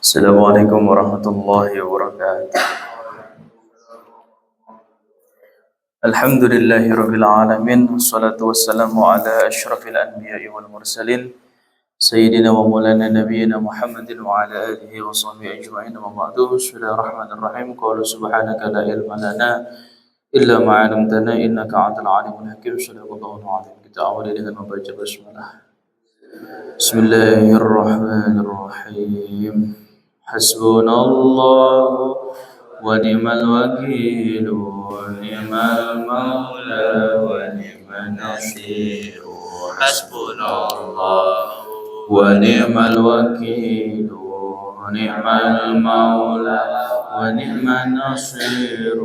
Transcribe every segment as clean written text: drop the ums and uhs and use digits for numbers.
Assalamualaikum warahmatullahi wabarakatuh. Alhamdulillahi rabbil alamin. Wassalatu wassalamu ala asyrafil anbiya'i wal mursalin Sayyidina wa maulana nabiyyina Muhammadin wa ala alihi wa sahbihi ajma'in wa ba'du. Bismillahirrahmanirrahim. Qala subhanaka la ilma lana illa ma 'allamtana innaka antal alimul hakim. Shadaqallahu al-'azim. Kita awali dengan membaca basmalah. Bismillahirrahmanirrahim. Hasbunallahu wa ni'mal wakil wa ni'mal maula wa ni'man nasir. Hasbunallahu wa ni'mal wakil wa ni'mal maula wa ni'man nasir.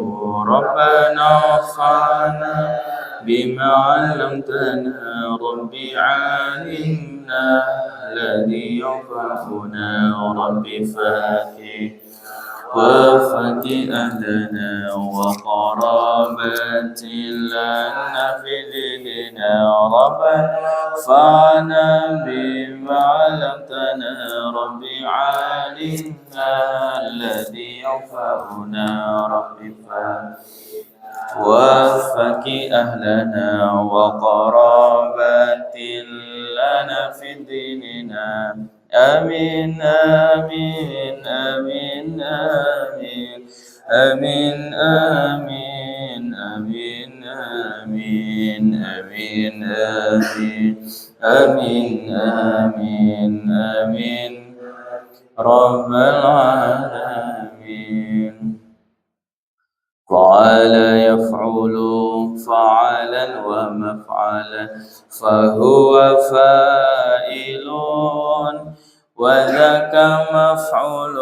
Rabbana fa'na bima 'allamtana rabbi 'alimna الذي ينفعنا رب فاتح وفتح أهلنا وقرابات لنا في ديننا ربنا فانا بما علمتنا رب علمنا الذي ينفعنا رب فاتح وفك أهلنا وقرابات لنا في ديننا آمين آمين آمين آمين آمين آمين آمين آمين آمين آمين آمين آمين رب العالمين. فعل يفعل فعلا ومفعلا فهو فاعل وذاك مفعول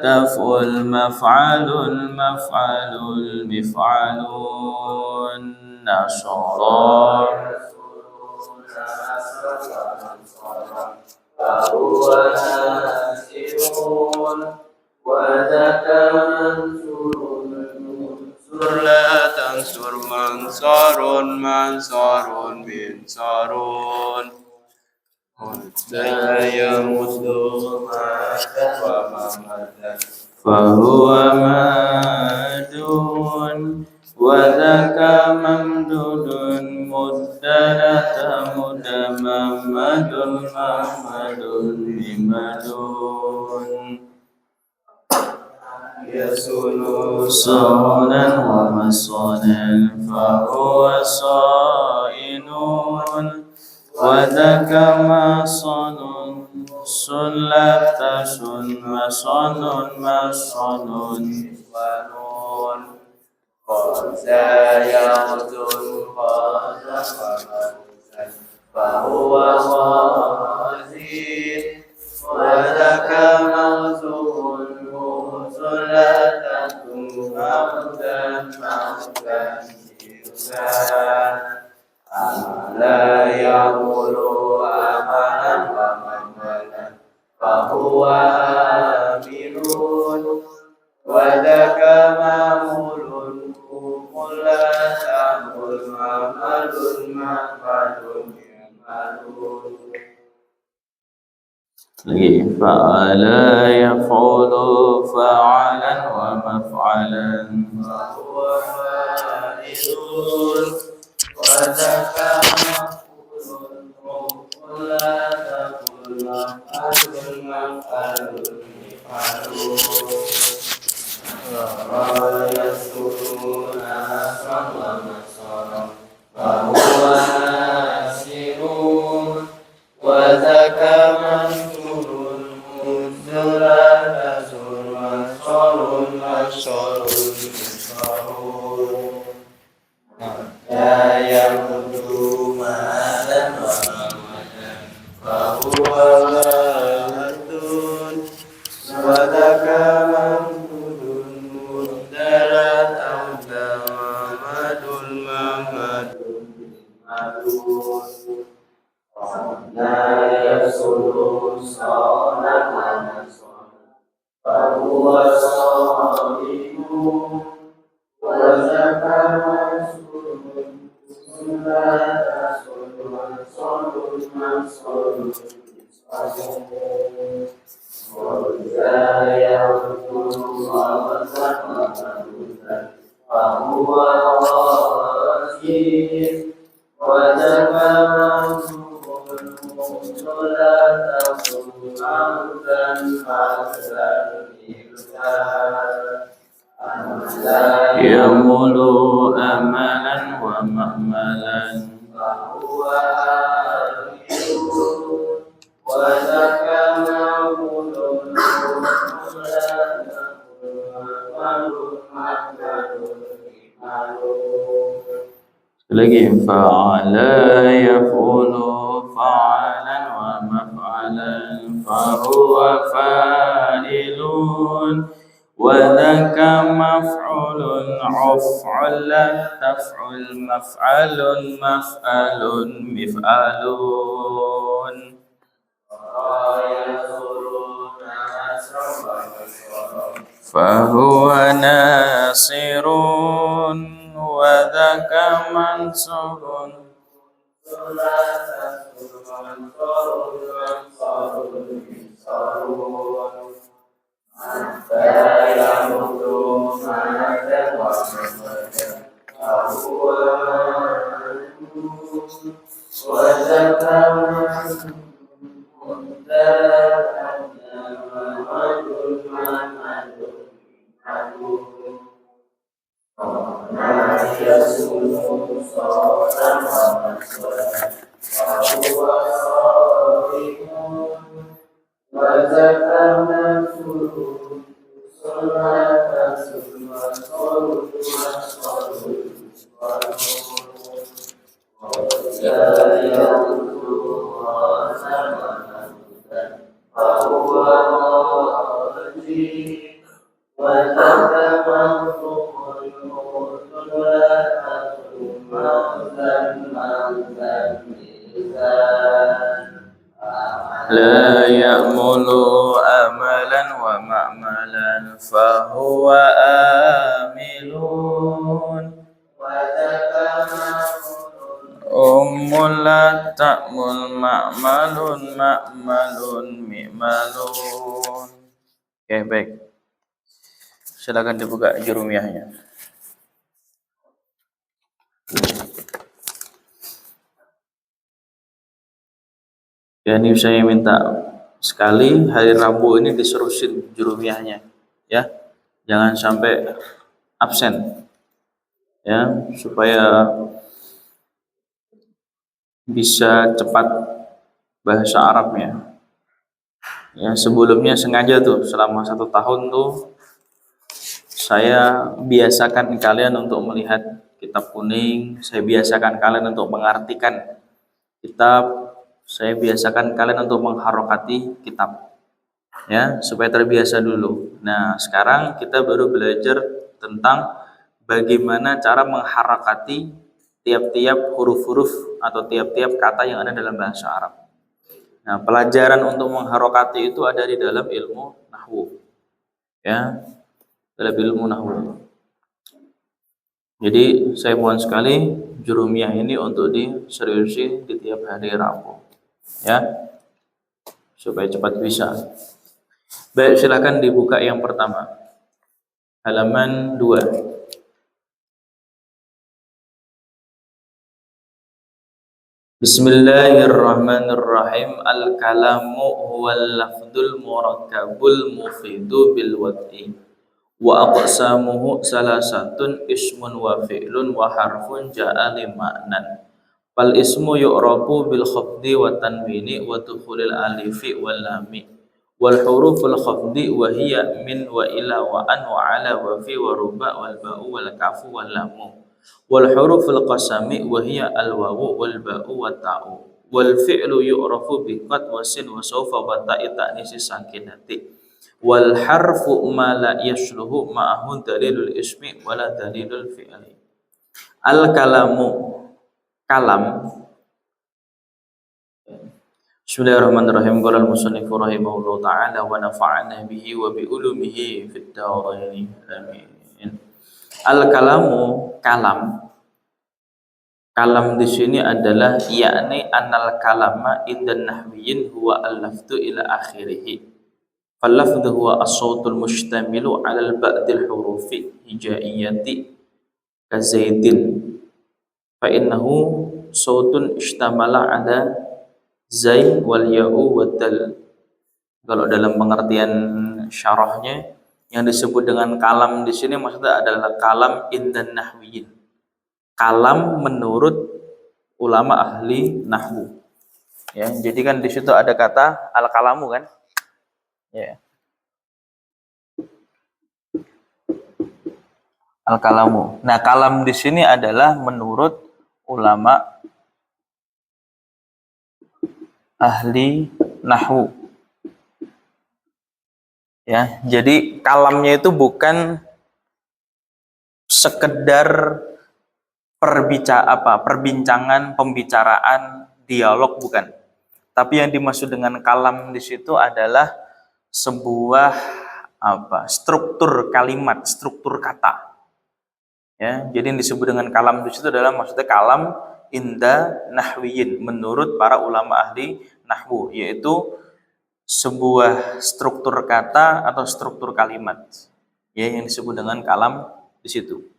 تفعل مفعل مفعل مفعلون نشر فهو ناسر وذاك منصور لا تنصر منصار منصار منصار لا يمد مادا وممدا فهو مادون وذاك ممدود مدلة مد ممد ممد ممدون يسول صونا ومصونا فهو صائن وذاك مصن صلة صن مصن مصن ونون قذا يغدو قذا فهو غازي وذاك مغزون صلاة موتا موتا لا يقول أملا ومملا فهو آمن وذاك مامول لا تعمل معمل معمل يعملون فعلا يفعل فعلا ومفعلا فهو فاعل وذاك مفعول لا تقل مفعل مفعل مفعلون يسكن أسرا ومسرا فهو ناسر وذاك منصور لا تزور منصور منصور منصور لا يمد مالا وممدا فهو مهدون وذاك ممدود مدلة ممد ممد ممدون لا يسر صانا ونصرا فهو صادق وذاك منصور لا تسر منصور منصور يمل أملا ومأملا lagi fa'ala yaf'ulu fa'alan wa maf'alan fahuwa fa'ilun wa dhaka maf'ulun uf'ulan taf'ul maf'alun maf'alun mif'alun fahuwa nasirun wa dhaka mansurun la ya'mulu amalan wa ma'malan fahuwa amilun la ta'mul ma'malun ma'malun mi'malun. Oke, baik. Silakan dibuka jurumiyahnya. Ya, ini saya minta sekali hari Rabu ini diserusin jurumiyahnya, ya. Jangan sampai absen, ya, supaya bisa cepat bahasa Arabnya. Ya, sebelumnya sengaja tuh selama 1 tahun tuh saya biasakan kalian untuk melihat kitab kuning, saya biasakan kalian untuk mengartikan kitab, saya biasakan kalian untuk mengharokati kitab, ya, supaya terbiasa dulu. Nah, sekarang kita baru belajar tentang bagaimana cara mengharokati tiap-tiap huruf-huruf atau tiap-tiap kata yang ada dalam bahasa Arab. Nah, pelajaran untuk mengharokati itu ada di dalam ilmu nahwu, ya, dalam ilmu nahwu. Jadi saya mohon sekali jurumiyah ini untuk diseriusi di tiap hari Rabu, ya, supaya cepat bisa. Baik, silakan dibuka yang pertama, halaman 2. Bismillahirrahmanirrahim. Al-kalamu huwal lafdul murakkabul mufidu bil wad'i wa aqsamuhu salasatun ismun wa fi'lun wa harfun ja'a li ma'nan. Fal ismu yu'rabu bil khafdi wa tanwini wa dukhulil alifi wal lami wal huruful khafdi wa hiya min wa ila wa an wa ala wa fi wa ruba wal ba'u wal kafu wal lamu wal huruful qasami wa hiya al wawu wal ba'u wa ta'u wal fi'lu yu'rafu bi qad wa sin wa sawfa wa ta'i ta'nisi sakinati wal harfu ma la yasluhu ma'ahu dalilul ismi wala dalilul fi'li. Al kalamu, kalam. Bismillahirrahmanirrahim. Qala al-musannif rahimahullahu ta'ala wa nafa'ana bihi wa bi ulumihi fid dharain. Amin. Al kalamu, kalam Kalam di sini adalah yakni anal kalama indan nahwiyin huwa al-lafdu ila akhirih. Fal-lafdu huwa as-sautul mushtamilu 'ala al-ba'dil hurufi hijaiyati ka zaidin. Fa innahu sautun istamala 'ala zai wal ya'u wad dal. Kalau dalam pengertian syarahnya yang disebut dengan kalam di sini maksudnya adalah kalam indan nahwiyin. Kalam menurut ulama ahli nahwu. Ya, jadi kan di situ ada kata al-kalamu kan? Ya. Al-kalamu. Nah, kalam di sini adalah menurut ulama ahli nahwu. Ya, jadi kalamnya itu bukan sekedar perbincangan, pembicaraan, dialog, bukan. Tapi yang dimaksud dengan kalam di situ adalah sebuah struktur kalimat, struktur kata. Ya, jadi yang disebut dengan kalam di situ adalah maksudnya kalam inda nahwiyin menurut para ulama ahli nahwu, yaitu sebuah struktur kata atau struktur kalimat. Ya, yang disebut dengan kalam di situ.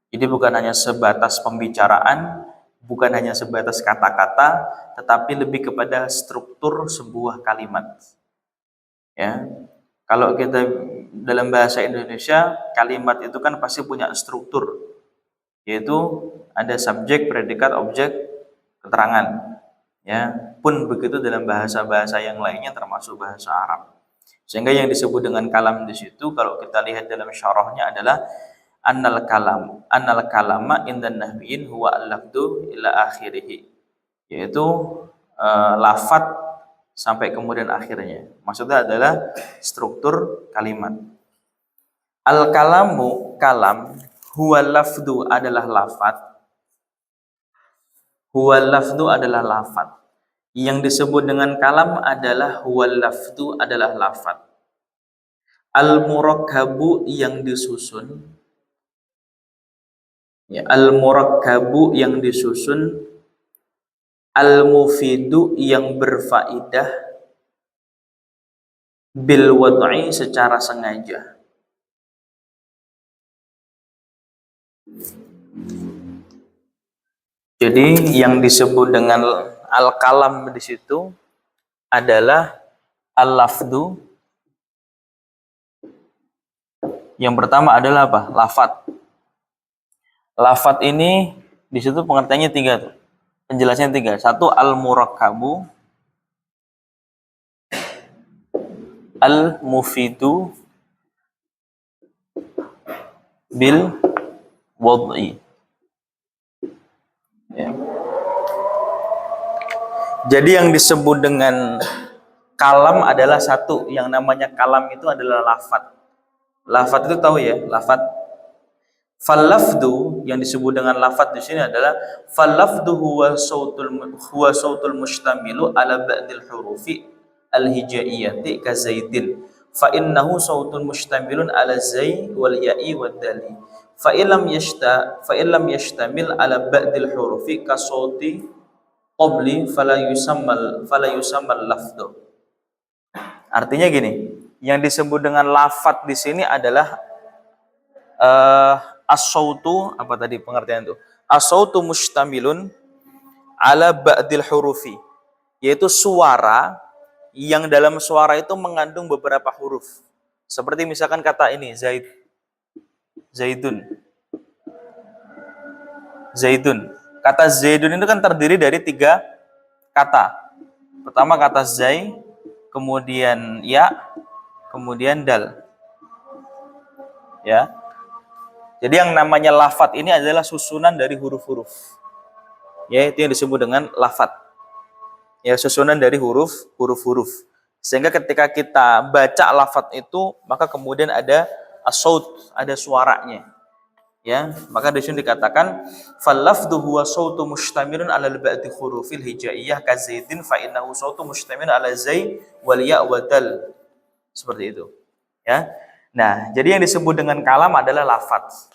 Jadi bukan hanya sebatas pembicaraan, bukan hanya sebatas kata-kata, tetapi lebih kepada struktur sebuah kalimat. Ya, kalau kita dalam bahasa Indonesia, kalimat itu kan pasti punya struktur, yaitu ada subjek, predikat, objek, keterangan. Ya, pun begitu dalam bahasa-bahasa yang lainnya termasuk bahasa Arab. Sehingga yang disebut dengan kalam di situ kalau kita lihat dalam syarahnya adalah annal kalama indan nahwiyin huwa al-lafdu ila akhirih, yaitu lafat sampai kemudian akhirnya. Maksudnya adalah struktur kalimat. Al-kalamu, kalam, huwa lafdu adalah lafat. Huwa lafdu adalah lafat. Yang disebut dengan kalam adalah huwa lafdu adalah lafat. Al-murakkabu yang disusun. Ya, al-murakkabu yang disusun, al-mufidu yang berfaedah, bil wad'i secara sengaja. Jadi yang disebut dengan al-kalam di situ adalah al-lafdu. Yang pertama adalah apa? Lafat. Lafat ini di situ pengertiannya 3 tuh. Penjelasannya 3. 1 al-murakkabu, al-mufidu, bil wad'i. Ya. Jadi yang disebut dengan kalam adalah 1, yang namanya kalam itu adalah lafat. Lafat itu tahu ya, lafat. Fal-lafdu yang disebut dengan lafat di sini adalah fal-lafdu huwa sautul mustamilu ala ba'dil hurufi al-hijaiyati ka zaidin. Fa innahu sautun mustamilun ala zai wal ya'i wad dali. Fa illam yashtamil ala ba'dil hurufi ka sauti qabli fala yusammal lafdu. Artinya gini, yang disebut dengan lafat di sini adalah as-sautu, apa tadi pengertian itu? As-sautu mustamilun ala ba'dil hurufi, yaitu suara yang dalam suara itu mengandung beberapa huruf. Seperti misalkan kata ini, zaidun. Zaidun. Kata zaidun itu kan terdiri dari 3 kata. Pertama kata zai, kemudian ya, kemudian dal. Ya. Jadi yang namanya lafat ini adalah susunan dari huruf-huruf. Ya, itu yang disebut dengan lafat. Ya, susunan dari huruf-huruf. Sehingga ketika kita baca lafat itu, maka kemudian ada as-saut, ada suaranya. Ya, maka di sini dikatakan fal lafdhu huwa sautu mustamilun ala al-ba'di hurufil hijaiyah ka zaidin fa innahu sautu mustamilun ala zai wal ya wa dal. Seperti itu. Ya. Nah, jadi yang disebut dengan kalam adalah lafaz.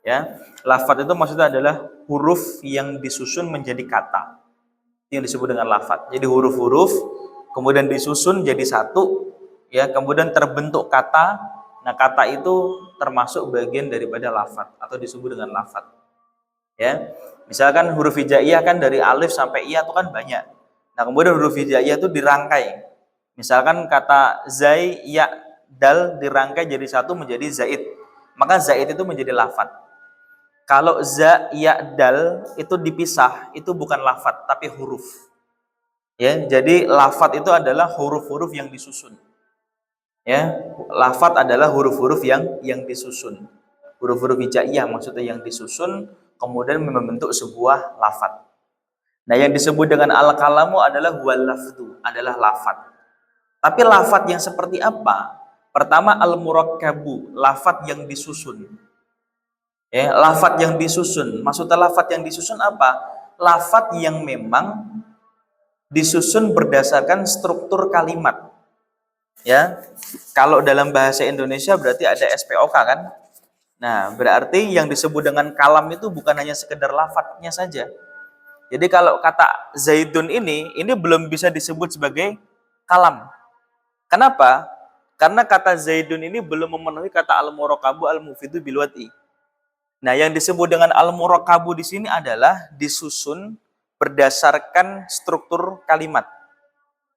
Ya, lafadz itu maksudnya adalah huruf yang disusun menjadi kata. Yang disebut dengan lafadz. Jadi huruf-huruf kemudian disusun jadi satu, ya, kemudian terbentuk kata. Nah, kata itu termasuk bagian daripada lafadz atau disebut dengan lafadz. Ya. Misalkan huruf hijaiyah kan dari alif sampai iya itu kan banyak. Nah, kemudian huruf hijaiyah itu dirangkai. Misalkan kata zai, ya, dal dirangkai jadi satu menjadi zaid. Maka zaid itu menjadi lafadz. Kalau za, ya, dal itu dipisah, itu bukan lafadz tapi huruf. Ya, jadi lafadz itu adalah huruf-huruf yang disusun. Ya, lafadz adalah huruf-huruf yang disusun. Huruf-huruf hijaiyah maksudnya yang disusun kemudian membentuk sebuah lafadz. Nah, yang disebut dengan al-kalamu adalah huwal lafdu, adalah lafadz. Tapi lafadz yang seperti apa? Pertama al-murakkabu, lafadz yang disusun. Ya, lafadz yang disusun. Maksudnya lafadz yang disusun apa? Lafadz yang memang disusun berdasarkan struktur kalimat. Ya, kalau dalam bahasa Indonesia berarti ada SPOK kan? Nah, berarti yang disebut dengan kalam itu bukan hanya sekedar lafadznya saja. Jadi kalau kata Zaidun ini belum bisa disebut sebagai kalam. Kenapa? Karena kata Zaidun ini belum memenuhi kata al-murakabu al-mufidu bilwati. Nah, yang disebut dengan al-murakabu di sini adalah disusun berdasarkan struktur kalimat.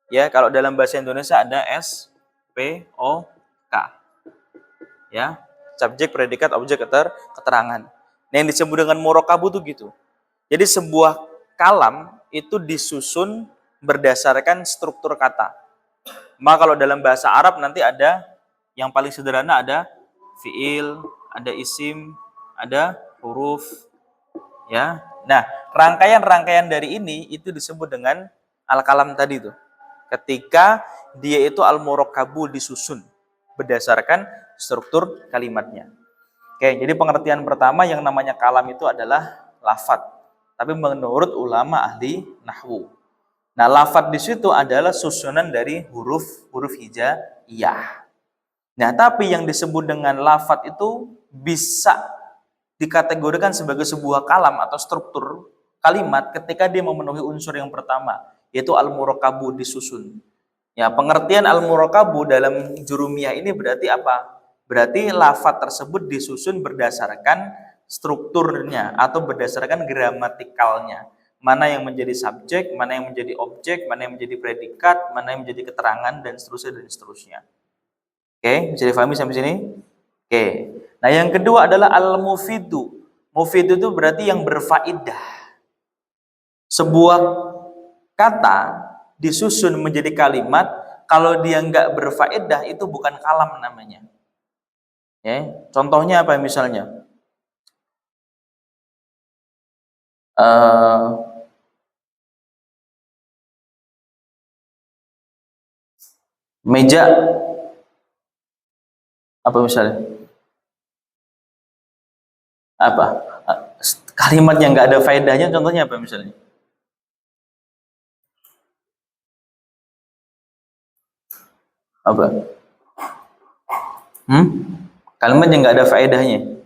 Ya, kalau dalam bahasa Indonesia ada SPOK. Ya, subjek, predikat, objek, keterangan. Nah, yang disebut dengan murakabu itu gitu. Jadi sebuah kalam itu disusun berdasarkan struktur kata. Maka kalau dalam bahasa Arab nanti ada yang paling sederhana ada fiil, ada isim, ada huruf, ya. Nah, rangkaian-rangkaian dari ini itu disebut dengan al-kalam tadi itu. Ketika dia itu al-murakkabu disusun berdasarkan struktur kalimatnya. Oke, jadi pengertian pertama yang namanya kalam itu adalah lafadz. Tapi menurut ulama ahli nahwu. Nah, lafadz di situ adalah susunan dari huruf hijaiyah. Nah, tapi yang disebut dengan lafadz itu bisa dikategorikan sebagai sebuah kalam atau struktur kalimat ketika dia memenuhi unsur yang pertama, yaitu al-murakkabu disusun. Ya, pengertian al-murakkabu dalam jurumiyah ini berarti apa? Berarti lafadz tersebut disusun berdasarkan strukturnya atau berdasarkan gramatikalnya. Mana yang menjadi subjek, mana yang menjadi objek, mana yang menjadi predikat, mana yang menjadi keterangan, dan seterusnya dan seterusnya. Oke, bisa difahami sampai sini? Oke. Nah, yang kedua adalah al-mufidu. Mufidu itu berarti yang berfaedah. Sebuah kata disusun menjadi kalimat, kalau dia nggak berfaedah itu bukan kalam namanya. Ya, contohnya apa misalnya? Meja, apa misalnya? Apa? Kalimat yang nggak ada faedahnya, contohnya apa misalnya? Apa? Kalimat yang nggak ada faedahnya.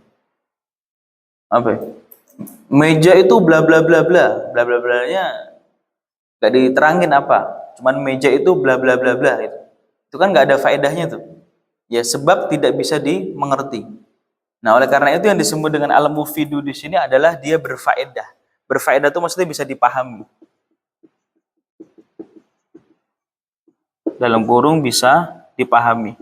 Apa? Meja itu bla bla bla bla, bla bla blanya nggak diterangin apa. Cuman meja itu bla bla bla bla gitu. Itu kan nggak ada faedahnya tuh. Ya, sebab tidak bisa dimengerti. Nah, oleh karena itu yang disebut dengan al-mufidu di sini adalah dia berfaedah. Berfaedah itu maksudnya bisa dipahami. Dalam kurung bisa dipahami.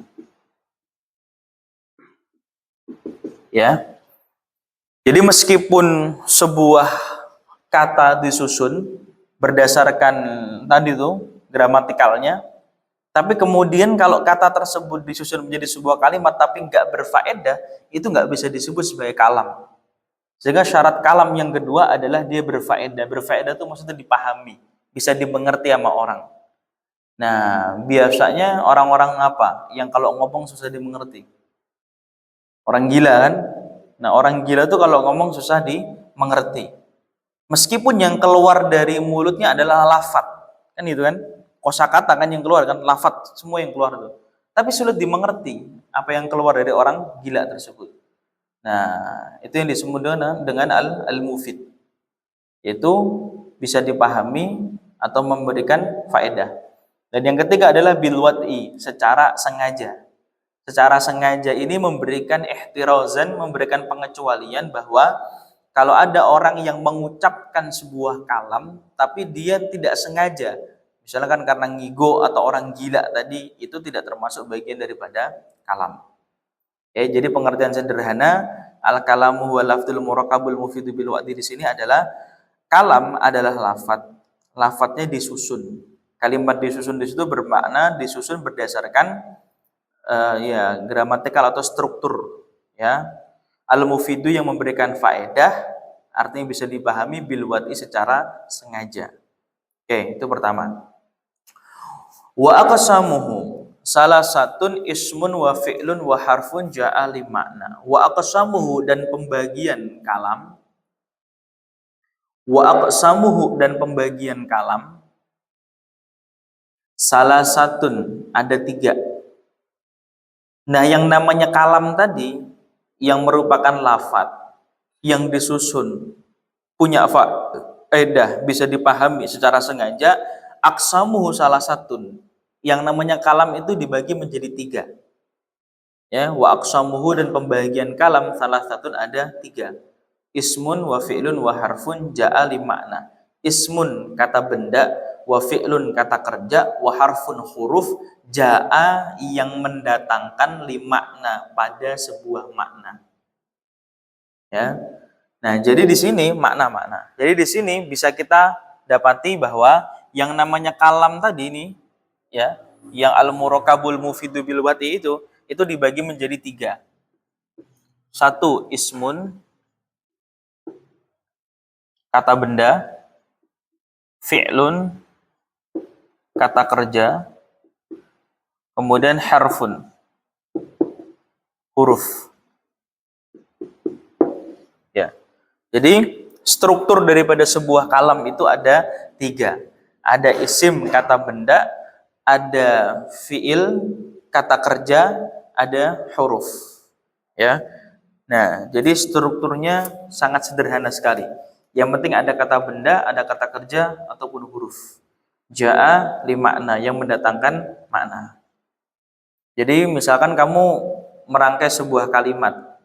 Ya. Jadi meskipun sebuah kata disusun berdasarkan tadi itu gramatikalnya, tapi kemudian kalau kata tersebut disusun menjadi sebuah kalimat tapi nggak berfaedah, itu nggak bisa disebut sebagai kalam. Sehingga syarat kalam yang kedua adalah dia berfaedah. Berfaedah itu maksudnya dipahami, bisa dimengerti sama orang. Nah, biasanya orang-orang apa yang kalau ngomong susah dimengerti? Orang gila kan? Nah, orang gila tuh kalau ngomong susah dimengerti. Meskipun yang keluar dari mulutnya adalah lafadz, kan itu kan? Kosakata kan yang keluar kan, lafadz semua yang keluar itu. Tapi sulit dimengerti apa yang keluar dari orang gila tersebut. Nah, itu yang disebut dengan al-mufid. Itu bisa dipahami atau memberikan faedah. Dan yang ketiga adalah bil wad'i, secara sengaja. Secara sengaja ini memberikan ihtirazan, memberikan pengecualian bahwa kalau ada orang yang mengucapkan sebuah kalam tapi dia tidak sengaja, misalkan karena ngigo atau orang gila tadi, itu tidak termasuk bagian daripada kalam. Ya, jadi pengertian sederhana al-kalamu huwa lafdzul murakkabul mufidu bil wa'di di sini adalah kalam adalah lafadz. Lafadznya disusun. Kalimat disusun di situ bermakna disusun berdasarkan ya gramatikal atau struktur, ya. Al-mufidu yang memberikan faedah, artinya bisa dipahami bil wa'di secara sengaja. Oke, itu pertama. Wa aqsamuhu salah satun ismun wa fi'lun wa harfun ja'a li makna. Wa aqsamuhu dan pembagian kalam. Wa aqsamuhu dan pembagian kalam. Salah satun ada 3. Nah, yang namanya kalam tadi yang merupakan lafad yang disusun punya faedah bisa dipahami secara sengaja. Aqsamuhu salah satun, yang namanya kalam itu dibagi menjadi 3, ya. Wa aqsamuhu dan pembagian kalam salah satun ada 3. Ismun wa fi'lun wa harfun ja'a li makna. Ismun kata benda, wa fi'lun kata kerja, wa harfun huruf, ja'a yang mendatangkan li makna pada sebuah makna, ya. Nah, jadi di sini makna-makna. Jadi di sini bisa kita dapati bahwa yang namanya kalam tadi nih, ya, yang al-murakkabul mufidu bil wati itu dibagi menjadi 3. 1 ismun kata benda, fi'lun kata kerja, kemudian harfun huruf. Ya. Jadi struktur daripada sebuah kalam itu ada 3. Ada isim kata benda, ada fiil kata kerja, ada huruf. Ya. Nah, jadi strukturnya sangat sederhana sekali. Yang penting ada kata benda, ada kata kerja ataupun huruf. Ja'a li makna, yang mendatangkan makna. Jadi misalkan kamu merangkai sebuah kalimat,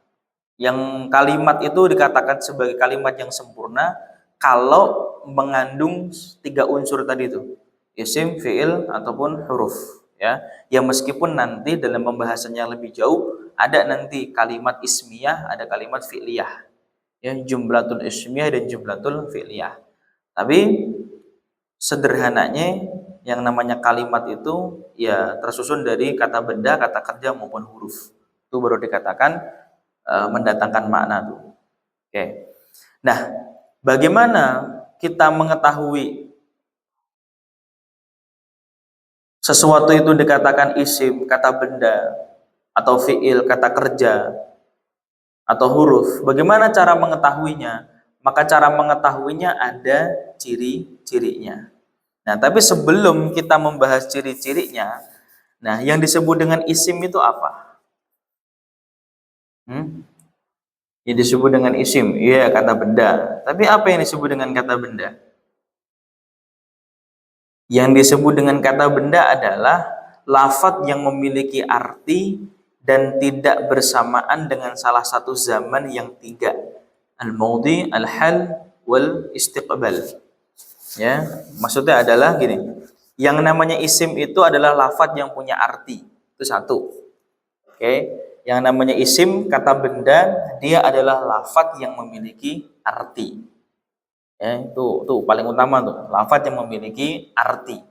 yang kalimat itu dikatakan sebagai kalimat yang sempurna kalau mengandung 3 unsur tadi itu, isim, fiil ataupun huruf, ya. Yang meskipun nanti dalam pembahasannya lebih jauh ada nanti kalimat ismiyah, ada kalimat fi'liyah, ya, jumlatul ismiyah dan jumlatul fi'liyah. Tapi sederhananya yang namanya kalimat itu ya tersusun dari kata benda, kata kerja maupun huruf. Itu baru dikatakan mendatangkan makna tuh. Oke. Nah, bagaimana kita mengetahui sesuatu itu dikatakan isim, kata benda, atau fiil, kata kerja, atau huruf? Bagaimana cara mengetahuinya? Maka cara mengetahuinya ada ciri-cirinya. Nah, tapi sebelum kita membahas ciri-cirinya, nah, yang disebut dengan isim itu apa? Yang disebut dengan isim, iya, kata benda. Tapi apa yang disebut dengan kata benda? Yang disebut dengan kata benda adalah lafadz yang memiliki arti dan tidak bersamaan dengan salah satu zaman yang 3. Al-maudhi, al-hal, wal istiqbal. Ya, maksudnya adalah gini. Yang namanya isim itu adalah lafadz yang punya arti. Itu 1. Oke. Yang namanya isim kata benda, dia adalah lafadz yang memiliki arti. Ya, itu paling utama tuh, lafadz yang memiliki arti.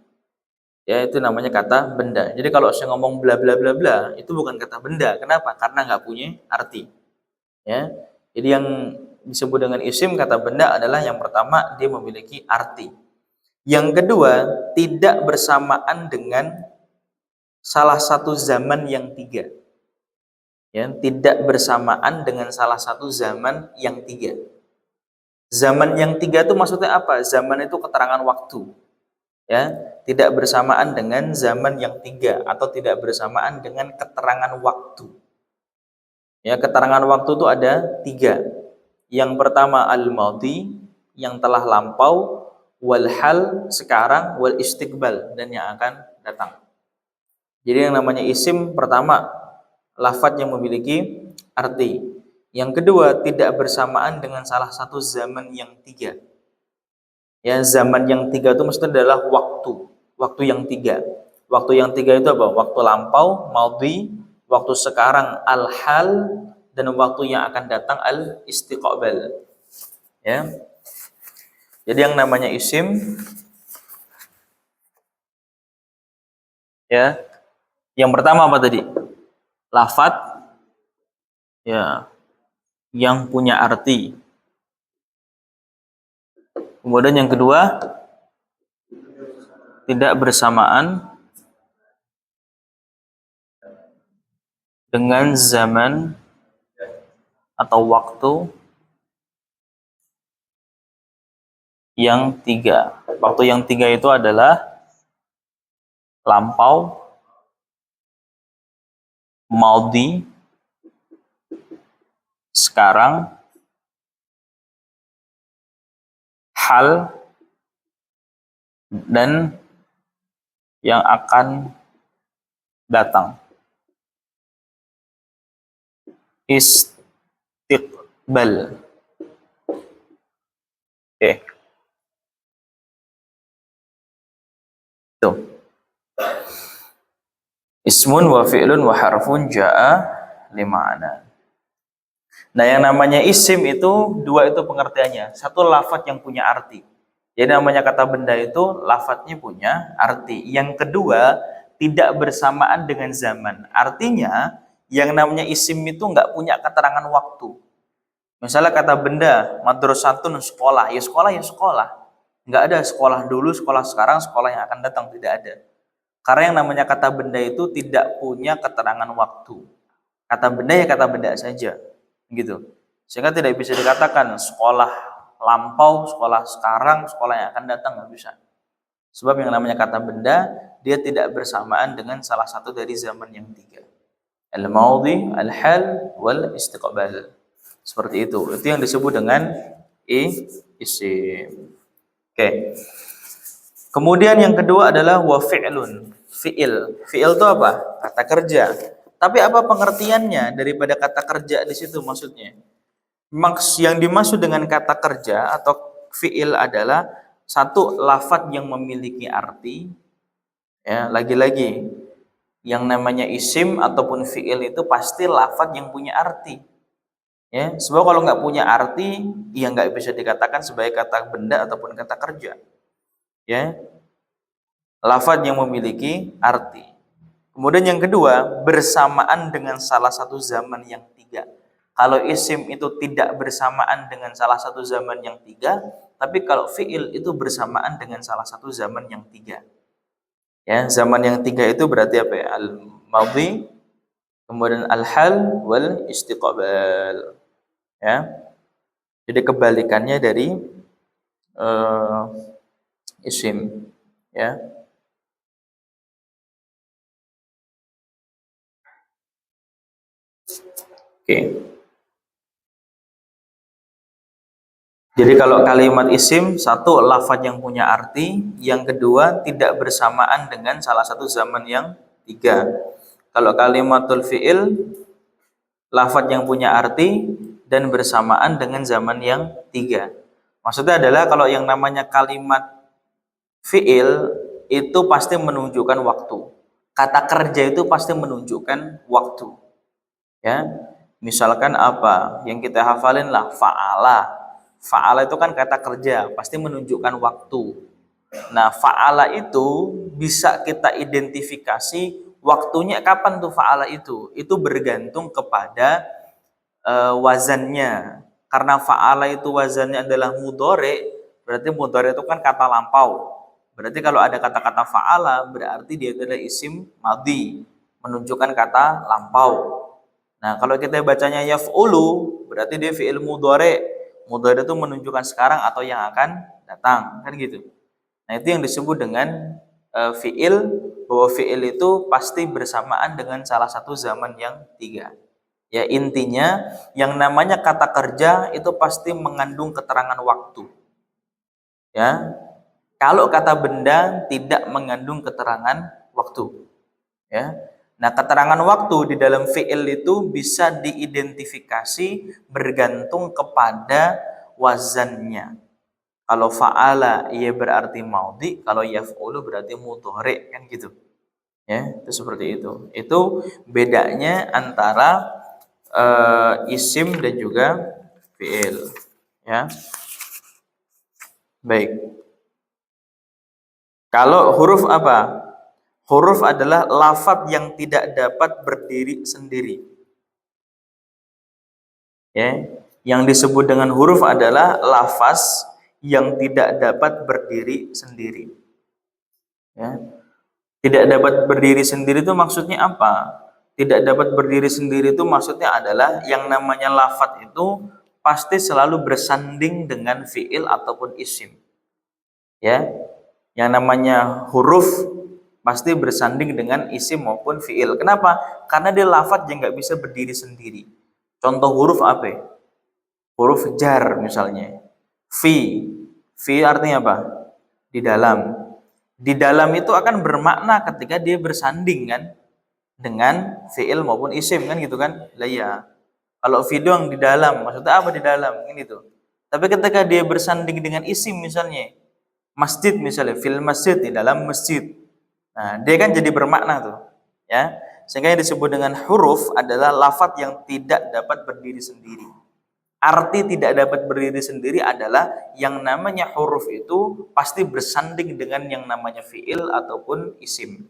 Ya, itu namanya kata benda. Jadi kalau saya ngomong bla bla bla bla, itu bukan kata benda. Kenapa? Karena nggak punya arti. Ya. Jadi yang disebut dengan isim kata benda adalah yang pertama dia memiliki arti. Yang kedua, tidak bersamaan dengan salah satu zaman yang 3. Ya, tidak bersamaan dengan salah satu zaman yang 3. Zaman yang 3 itu maksudnya apa? Zaman itu keterangan waktu. Ya, tidak bersamaan dengan zaman yang 3 atau tidak bersamaan dengan keterangan waktu. Ya, keterangan waktu itu ada 3. Yang pertama al-madhi, yang telah lampau, wal hal, sekarang, wal istiqbal, dan yang akan datang. Jadi yang namanya isim pertama, lafadz yang memiliki arti. Yang kedua, tidak bersamaan dengan salah satu zaman yang 3. Ya, zaman yang 3 itu maksudnya adalah waktu. Waktu yang 3. Waktu yang 3 itu apa? Waktu lampau, madhi, waktu sekarang al-hal, dan waktu yang akan datang al-istiqbal. Ya. Jadi yang namanya isim, ya. Yang pertama apa tadi? Lafadz, ya, yang punya arti. Kemudian yang kedua, tidak bersamaan dengan zaman atau waktu yang 3. Waktu yang 3 itu adalah lampau, madhi, sekarang, hal, dan yang akan datang. Istiqbal. Oke. Tuh. Ismun wa fi'lun wa harfun ja'a lima'na. Nah, yang namanya isim itu 2 itu pengertiannya. Satu, lafadz yang punya arti. Jadi namanya kata benda itu lafadznya punya arti. Yang kedua, tidak bersamaan dengan zaman. Artinya yang namanya isim itu nggak punya keterangan waktu. Misalnya kata benda, madrasatun, sekolah. Ya sekolah, ya sekolah. Nggak ada sekolah dulu, sekolah sekarang, sekolah yang akan datang. Tidak ada. Karena yang namanya kata benda itu tidak punya keterangan waktu. Kata benda ya kata benda saja. Gitu. Sehingga tidak bisa dikatakan sekolah lampau, sekolah sekarang, sekolah yang akan datang, nggak bisa. Sebab yang namanya kata benda, dia tidak bersamaan dengan salah satu dari zaman yang 3. Al-madhi, al-hal, wal istiqbal. Seperti itu. Itu yang disebut dengan isim. Oke. Kemudian yang kedua adalah wa fi'lun. Fi'il. Fi'il itu apa? Kata kerja. Tapi apa pengertiannya daripada kata kerja di situ maksudnya? Yang dimaksud dengan kata kerja atau fi'il adalah satu, lafadz yang memiliki arti. Ya, lagi-lagi yang namanya isim ataupun fi'il itu pasti lafadz yang punya arti. Ya, sebab kalau nggak punya arti, ya nggak bisa dikatakan sebagai kata benda ataupun kata kerja. Ya, lafadz yang memiliki arti. Kemudian yang kedua, bersamaan dengan salah satu zaman yang 3. Kalau isim itu tidak bersamaan dengan salah satu zaman yang 3, tapi kalau fi'il itu bersamaan dengan salah satu zaman yang 3. Ya, zaman yang 3 itu berarti apa ya? Al-madhi, kemudian al-hal, wal istiqbal. Ya. Jadi kebalikannya dari isim. Ya. Oke. Jadi kalau kalimat isim, satu, lafadz yang punya arti. Yang kedua, tidak bersamaan dengan salah satu zaman yang 3. Kalau kalimatul fi'il, lafadz yang punya arti dan bersamaan dengan zaman yang 3. Maksudnya adalah kalau yang namanya kalimat fi'il itu pasti menunjukkan waktu. Kata kerja itu pasti menunjukkan waktu. Ya, misalkan apa? Yang kita hafalin lah fa'ala. Fa'ala itu kan kata kerja, pasti menunjukkan waktu. Nah, fa'ala itu bisa kita identifikasi waktunya kapan tuh fa'ala itu. Itu bergantung kepada wazannya. Karena fa'ala itu wazannya adalah mudhari, berarti mudhari itu kan kata lampau. Berarti kalau ada kata-kata fa'ala, berarti dia adalah isim madhi, menunjukkan kata lampau. Nah, kalau kita bacanya yaf'ulu, berarti dia fi'il mudhari. Mudhari itu menunjukkan sekarang atau yang akan datang, kan gitu. Nah, itu yang disebut dengan fi'il, bahwa fi'il itu pasti bersamaan dengan salah satu zaman yang 3. Ya, intinya yang namanya kata kerja itu pasti mengandung keterangan waktu. Ya. Kalau kata benda tidak mengandung keterangan waktu. Ya. Nah, keterangan waktu di dalam fi'il itu bisa diidentifikasi bergantung kepada wazannya. Kalau fa'ala ia berarti maudhi, kalau yaf'ulu berarti mudhari, kan gitu. Ya, itu seperti itu. Itu bedanya antara isim dan juga fi'il. Ya. Baik. Kalau huruf apa? Huruf adalah lafadz yang tidak dapat berdiri sendiri. Ya, yang disebut dengan huruf adalah lafaz yang tidak dapat berdiri sendiri. Ya. Tidak dapat berdiri sendiri itu maksudnya apa? Tidak dapat berdiri sendiri itu maksudnya adalah yang namanya lafadz itu pasti selalu bersanding dengan fiil ataupun isim. Ya, yang namanya huruf pasti bersanding dengan isim maupun fiil. Kenapa? Karena dia lafadz yang nggak bisa berdiri sendiri. Contoh huruf apa? Huruf jar misalnya. Fi. Fi artinya apa? Di dalam. Di dalam itu akan bermakna ketika dia bersanding kan dengan fiil maupun isim kan gitu kan? Lah ya. Kalau fi doang di dalam, maksudnya apa di dalam? Ini tuh. Tapi ketika dia bersanding dengan isim misalnya, masjid misalnya, fil masjid, di dalam masjid. Nah, dia kan jadi bermakna tuh, ya. Sehingga yang disebut dengan huruf adalah lafadz yang tidak dapat berdiri sendiri. Arti tidak dapat berdiri sendiri adalah yang namanya huruf itu pasti bersanding dengan yang namanya fiil ataupun isim.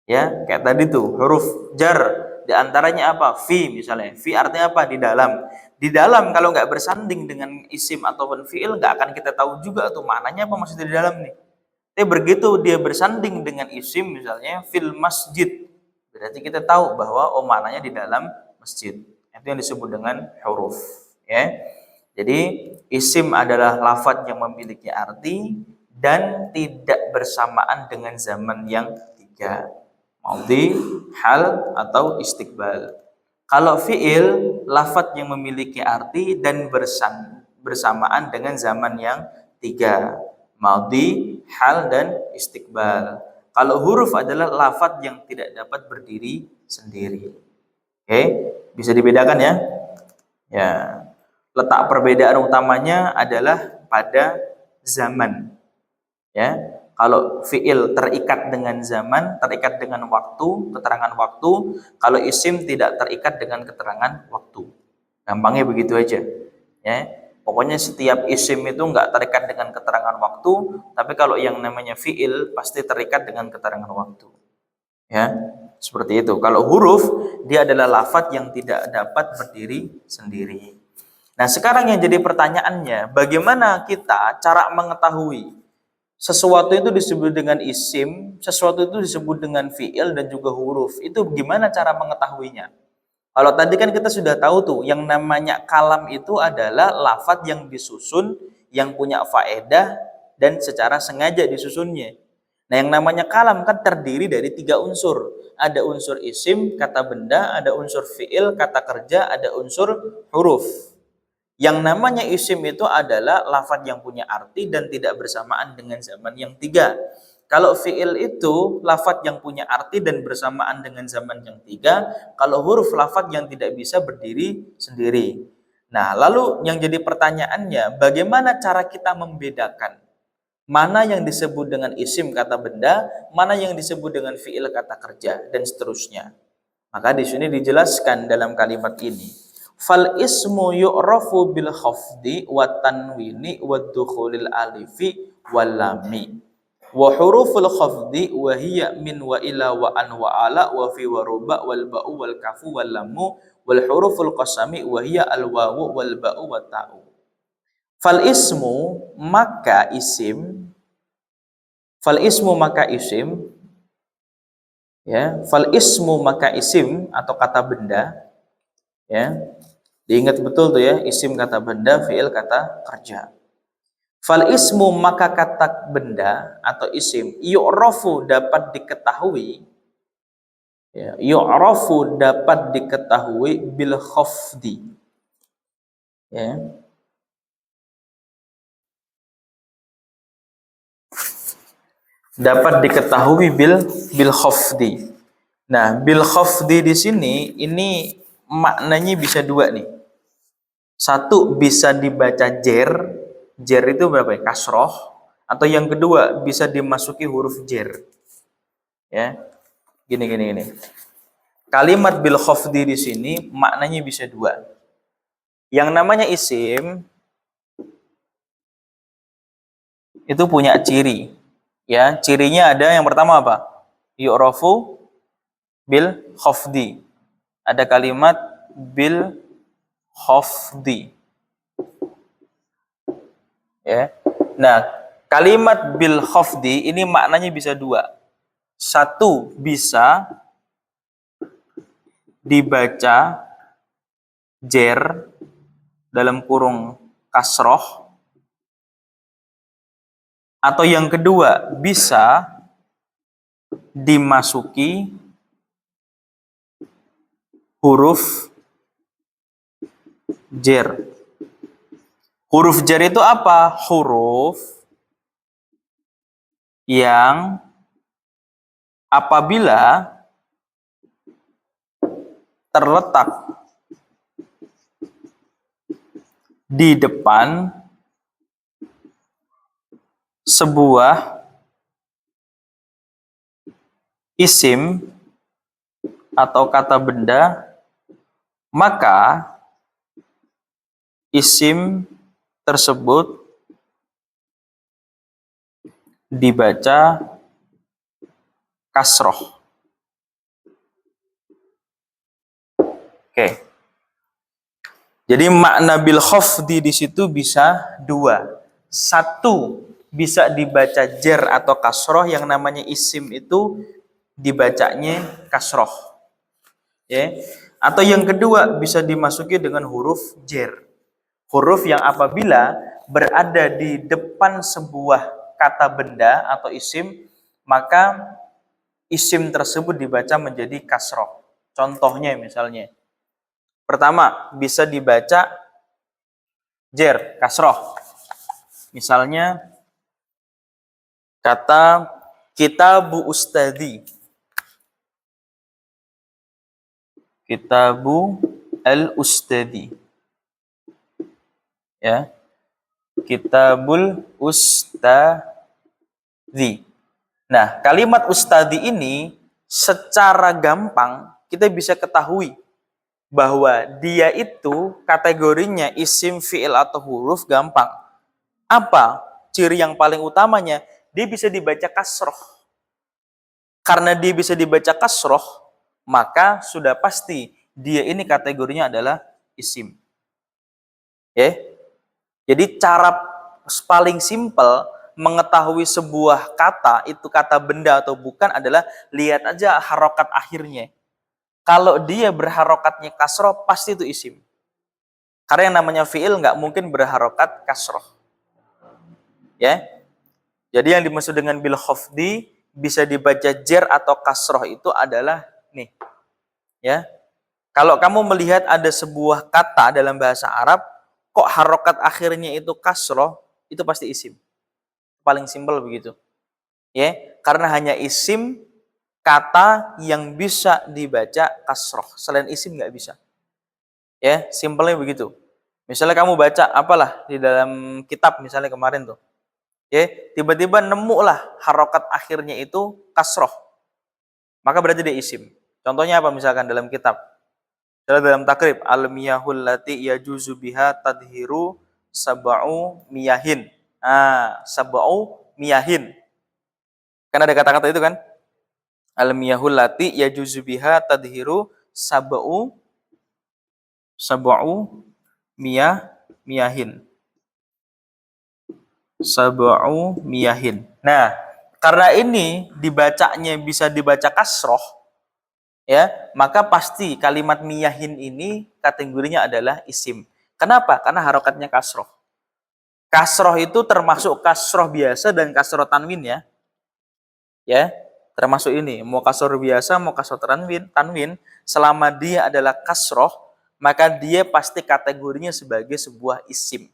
Ya, kayak tadi tuh huruf jar di antaranya apa? Fi misalnya. Fi artinya apa? Di dalam. Di dalam kalau nggak bersanding dengan isim ataupun fiil nggak akan kita tahu juga tuh maknanya apa maksudnya di dalam nih. Tapi begitu dia bersanding dengan isim misalnya fil masjid, berarti kita tahu bahwa oh maknanya di dalam masjid. Itu yang disebut dengan huruf. Ya. Jadi isim adalah lafadz yang memiliki arti dan tidak bersamaan dengan zaman yang tiga. Maudhi, hal, atau istiqbal. Kalau fi'il, lafadz yang memiliki arti dan bersamaan dengan zaman yang tiga. Maudhi, hal, dan istiqbal. Kalau huruf adalah lafadz yang tidak dapat berdiri sendiri. Oke, bisa dibedakan ya? Ya. Letak perbedaan utamanya adalah pada zaman. Ya, kalau fiil terikat dengan zaman, terikat dengan waktu, keterangan waktu. Kalau isim tidak terikat dengan keterangan waktu. Gampangnya begitu aja. Ya, pokoknya setiap isim itu nggak terikat dengan keterangan waktu, tapi kalau yang namanya fiil pasti terikat dengan keterangan waktu. Ya, seperti itu. Kalau huruf dia adalah lafadz yang tidak dapat berdiri sendiri. Nah, sekarang yang jadi pertanyaannya, bagaimana kita cara mengetahui sesuatu itu disebut dengan isim, sesuatu itu disebut dengan fiil dan juga huruf. Itu gimana cara mengetahuinya? Kalau tadi kan kita sudah tahu tuh, yang namanya kalam itu adalah lafadz yang disusun, yang punya faedah dan secara sengaja disusunnya. Nah, yang namanya kalam kan terdiri dari tiga unsur. Ada unsur isim, kata benda, ada unsur fiil, kata kerja, ada unsur huruf. Yang namanya isim itu adalah lafadz yang punya arti dan tidak bersamaan dengan zaman yang tiga. Kalau fiil itu lafadz yang punya arti dan bersamaan dengan zaman yang tiga. Kalau huruf lafadz yang tidak bisa berdiri sendiri. Nah, lalu yang jadi pertanyaannya, bagaimana cara kita membedakan mana yang disebut dengan isim kata benda, mana yang disebut dengan fiil kata kerja, dan seterusnya. Maka di sini dijelaskan dalam kalimat ini. Fal ismu yu'rafu bil khafdi wa tanwini wa dukhulil alifi wal lami. Wa huruful khafdi wa hiya min wa ila wa an wa ala wa fi wa ruba wal ba'u wal kafu wal lamu wal huruful qasami wa hiya al wawu wal ba'u wa ta'u. Fal ismu maka isim, fal ismu maka isim, ya, fal ismu maka isim atau kata benda, ya. Diingat betul tuh ya, isim kata benda, fiil kata kerja. Fal ismu maka kata benda atau isim yu'rafu dapat diketahui Ya, yu'rafu dapat diketahui bil khafdi. Ya. Dapat diketahui bil khafdi. Nah, bil khafdi di sini ini maknanya bisa dua nih. Satu bisa dibaca jer. Jer itu berapa ya? Kasroh. Atau yang kedua bisa dimasuki huruf jer. Ya. Gini. Kalimat bil khafdi di sini maknanya bisa dua. Yang namanya isim itu punya ciri. Ya, cirinya ada yang pertama apa? Yu'rafu bil khafdi. Ada kalimat bil khafdi. Ya. Nah, kalimat bil khafdi ini maknanya bisa dua. Satu, bisa dibaca jer dalam kurung kasroh, atau yang kedua bisa dimasuki huruf jer. Huruf jer itu apa? Huruf yang apabila terletak di depan sebuah isim atau kata benda, maka isim tersebut dibaca kasroh. Oke. Jadi makna bil khafdi di situ bisa dua. Satu, bisa dibaca jer atau kasroh, yang namanya isim itu dibacanya kasroh. Ya. Atau yang kedua bisa dimasuki dengan huruf jer. Huruf yang apabila berada di depan sebuah kata benda atau isim, maka isim tersebut dibaca menjadi kasroh. Contohnya misalnya, pertama bisa dibaca jer, kasroh. Misalnya kata kitabu ustadi. Kitabu al-ustadi. Ya. Kitabul ustadi. Nah, kalimat ustadi ini secara gampang kita bisa ketahui bahwa dia itu kategorinya isim, fi'il, atau huruf gampang. Apa ciri yang paling utamanya? Dia bisa dibaca kasroh. Karena dia bisa dibaca kasroh, maka sudah pasti dia ini kategorinya adalah isim. Ya. Jadi cara paling simpel mengetahui sebuah kata itu kata benda atau bukan adalah lihat aja harokat akhirnya. Kalau dia berharokatnya kasroh, pasti itu isim. Karena yang namanya fi'il nggak mungkin berharokat kasroh. Ya. Jadi yang dimaksud dengan bil khafdi bisa dibaca jer atau kasroh itu adalah nih. Ya. Kalau kamu melihat ada sebuah kata dalam bahasa Arab, kok harokat akhirnya itu kasroh, itu pasti isim. Paling simpel begitu. Ya, karena hanya isim kata yang bisa dibaca kasroh. Selain isim nggak bisa. Ya, simpelnya begitu. Misalnya kamu baca apalah di dalam kitab misalnya kemarin tuh. Ya, tiba-tiba nemu lah harokat akhirnya itu kasroh. Maka berarti dia isim. Contohnya apa misalkan dalam kitab? Misalnya dalam takrib, al-miyahul lati yajuzu biha tadhiru sab'u miyahin. Sab'u miyahin. Kan ada kata-kata itu kan? Al-miyahul lati yajuzu biha tadhiru sab'u miyahin. Sab'u miyahin. Nah, karena ini dibacanya bisa dibaca kasroh, ya, maka pasti kalimat miyahin ini kategorinya adalah isim. Kenapa? Karena harokatnya kasroh. Kasroh itu termasuk kasroh biasa dan kasroh tanwin ya. Ya. Termasuk ini, mau kasroh biasa, mau kasroh tanwin, selama dia adalah kasroh, maka dia pasti kategorinya sebagai sebuah isim.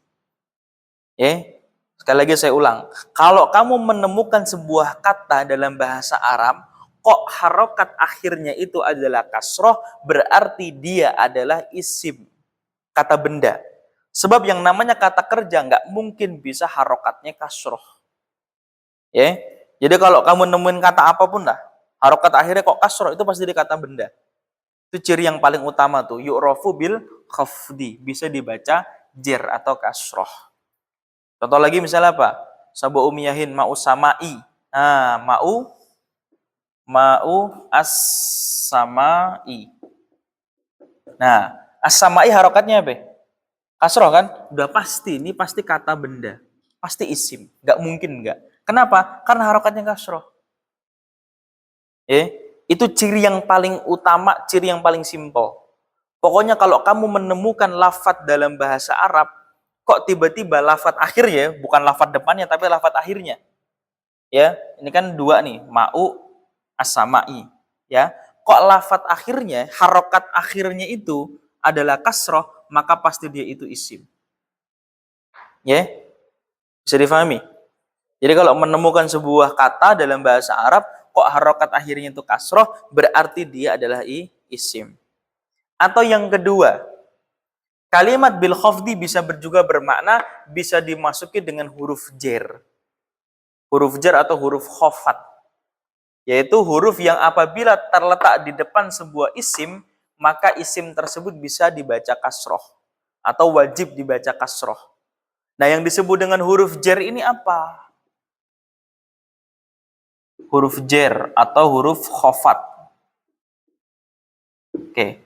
Ya, sekali lagi saya ulang. Kalau kamu menemukan sebuah kata dalam bahasa Arab, kok harokat akhirnya itu adalah kasroh, berarti dia adalah isim, kata benda. Sebab yang namanya kata kerja nggak mungkin bisa harokatnya kasroh. Ya, jadi kalau kamu nemuin kata apapun lah, harokat akhirnya kok kasroh, itu pasti di kata benda. Itu ciri yang paling utama tuh, yu'rafu bil khafdi, bisa dibaca jer atau kasroh. Contoh lagi misalnya apa? Sabu umiyahin ma'u sama'i. Nah, ma'u as-sama'i. Nah, as-sama'i harokatnya apa? Kasroh kan? Udah pasti, ini pasti kata benda. Pasti isim. Nggak mungkin nggak. Kenapa? Karena harokatnya kasroh. Itu ciri yang paling utama, ciri yang paling simpel. Pokoknya kalau kamu menemukan lafadz dalam bahasa Arab, kok tiba-tiba lafadz akhirnya, bukan lafadz depannya, tapi lafadz akhirnya. Ya, ini kan dua nih, ma'u as-sama'i. Ya, kok lafadz akhirnya, harokat akhirnya itu adalah kasroh, maka pasti dia itu isim. Ya, bisa difahami? Jadi kalau menemukan sebuah kata dalam bahasa Arab, kok harokat akhirnya itu kasroh, berarti dia adalah isim. Atau yang kedua, kalimat bil khafdi bisa juga bermakna bisa dimasuki dengan huruf jer. Huruf jer atau huruf khafat. Yaitu huruf yang apabila terletak di depan sebuah isim, maka isim tersebut bisa dibaca kasroh. Atau wajib dibaca kasroh. Nah, yang disebut dengan huruf jer ini apa? Huruf jer atau huruf khafat. Oke.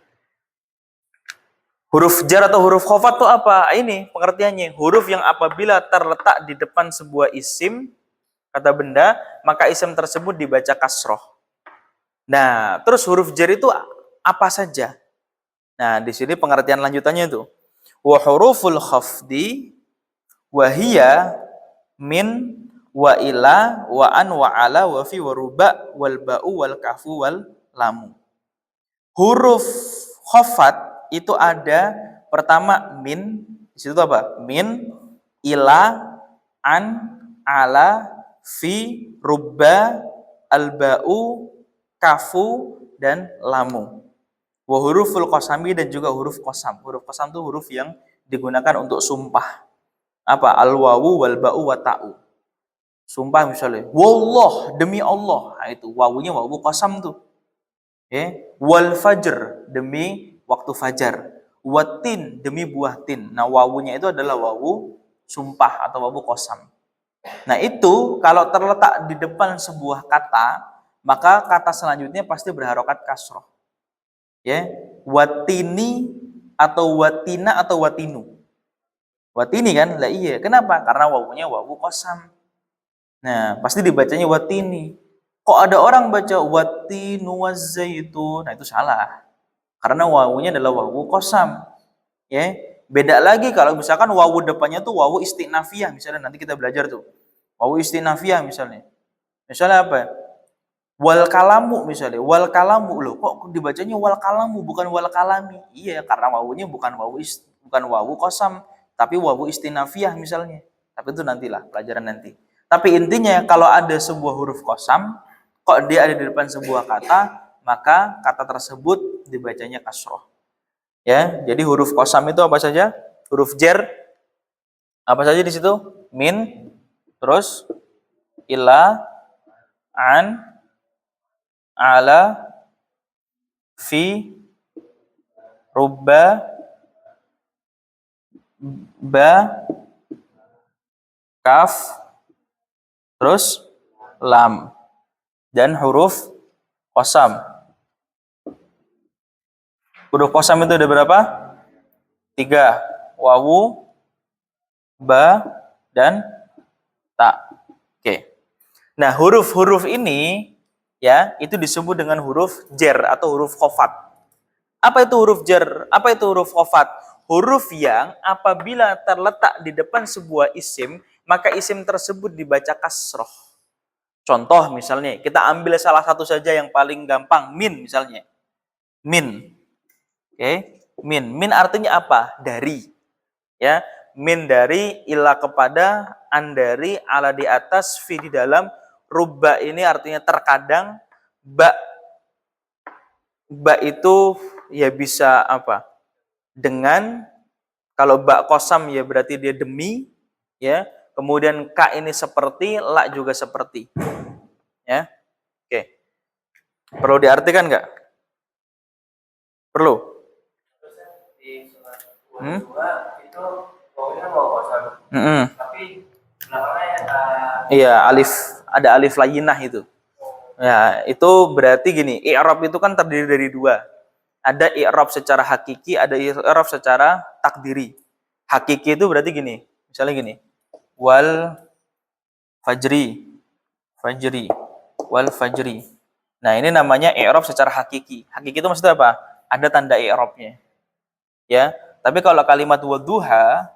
Huruf jar atau huruf khafat itu apa? Ini pengertiannya. Huruf yang apabila terletak di depan sebuah isim, kata benda, maka isim tersebut dibaca kasroh. Nah, terus huruf jar itu apa saja? Nah, di sini pengertian lanjutannya itu. Wa huruful khafdi wa hiya min wa ila wa an wa ala wa fi wa ruba wal ba'u wal kafu wal lamu. Huruf khafat itu ada pertama min, di situ apa? Min, ila, an, ala, fi, rubba, alba'u, kafu, dan lamu. Wa huruful qasami dan juga huruf qasam. Huruf qasam itu huruf yang digunakan untuk sumpah. Apa? Al-wawu, wal ba'u, wa ta'u. Sumpah misalnya, wallah, demi Allah. Nah, itu wawunya wawu qasam tuh. Wal fajr, demi waktu fajar. Watin, demi buah tin. Nah, wawunya itu adalah wawu sumpah atau wawu qasam. Nah, itu kalau terletak di depan sebuah kata, maka kata selanjutnya pasti berharokat kasroh. Ya, watini atau watina atau watinu. Watini kan? Lah iya. Kenapa? Karena wawunya wawu qasam. Nah, pasti dibacanya watini. Kok ada orang baca watinu wazaitun? Nah, itu salah. Karena wawunya adalah wawu qasam. Ya. Beda lagi kalau misalkan wawu depannya tuh wawu istinafiyah, misalnya nanti kita belajar tuh. Wawu istinafiyah misalnya. Misalnya apa? Wal kalamu misalnya. Wal kalamu loh, kok dibacanya wal kalamu bukan wal kalami? Iya, karena wawunya bukan wawu qasam, tapi wawu istinafiyah misalnya. Tapi itu nantilah pelajaran nanti. Tapi intinya kalau ada sebuah huruf qasam, kok dia ada di depan sebuah kata, maka kata tersebut dibacanya kasroh. Ya, jadi huruf qasam itu apa saja? Huruf jer apa saja di situ? Min, terus ila, an, ala, fi, rubba, ba, kaf, terus lam, dan huruf qasam. Huruf qasam itu ada berapa? 3. Wawu, ba, dan ta. Oke. Nah, huruf-huruf ini ya, itu disebut dengan huruf jer atau huruf khafat. Apa itu huruf jer? Apa itu huruf khafat? Huruf yang apabila terletak di depan sebuah isim, maka isim tersebut dibaca kasroh. Contoh misalnya, kita ambil salah satu saja yang paling gampang, min misalnya. Min. Oke, min. Min artinya apa? Dari. Ya, min dari, ila kepada, an dari, ala di atas, fi di dalam, rubba ini artinya terkadang, ba itu ya bisa apa? Dengan, kalau ba kosam ya berarti dia demi, ya. Kemudian ka ini seperti, la juga seperti. Ya. Oke. Perlu diartikan nggak? Perlu. Itu pokoknya mau kosam. Tapi belakangnya iya, ada alif layinah itu. Ya, itu berarti gini, i'rab itu kan terdiri dari dua. Ada i'rab secara hakiki, ada i'rab secara takdiri. Hakiki itu berarti gini, misalnya gini. Wal fajri, wal fajri. Nah, ini namanya i'rab secara hakiki. Hakiki itu maksudnya apa? Ada tanda i'rabnya. Ya, tapi kalau kalimat wadduha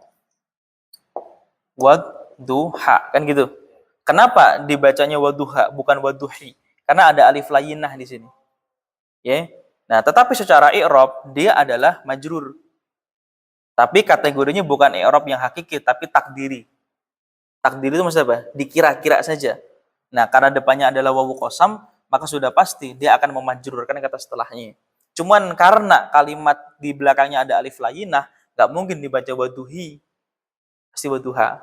kan gitu. Kenapa dibacanya wadduha bukan wadduhi? Karena ada alif layinah di sini. Ya. Nah, tetapi secara i'rab dia adalah majrur. Tapi kategorinya bukan i'rab yang hakiki, tapi takdiri. Takdiri itu maksudnya apa? Dikira-kira saja. Nah, karena depannya adalah wawu qasam, maka sudah pasti dia akan memajrurkan kata setelahnya. Cuman karena kalimat di belakangnya ada alif layinah, nggak mungkin dibaca waduhi. Pasti waduha.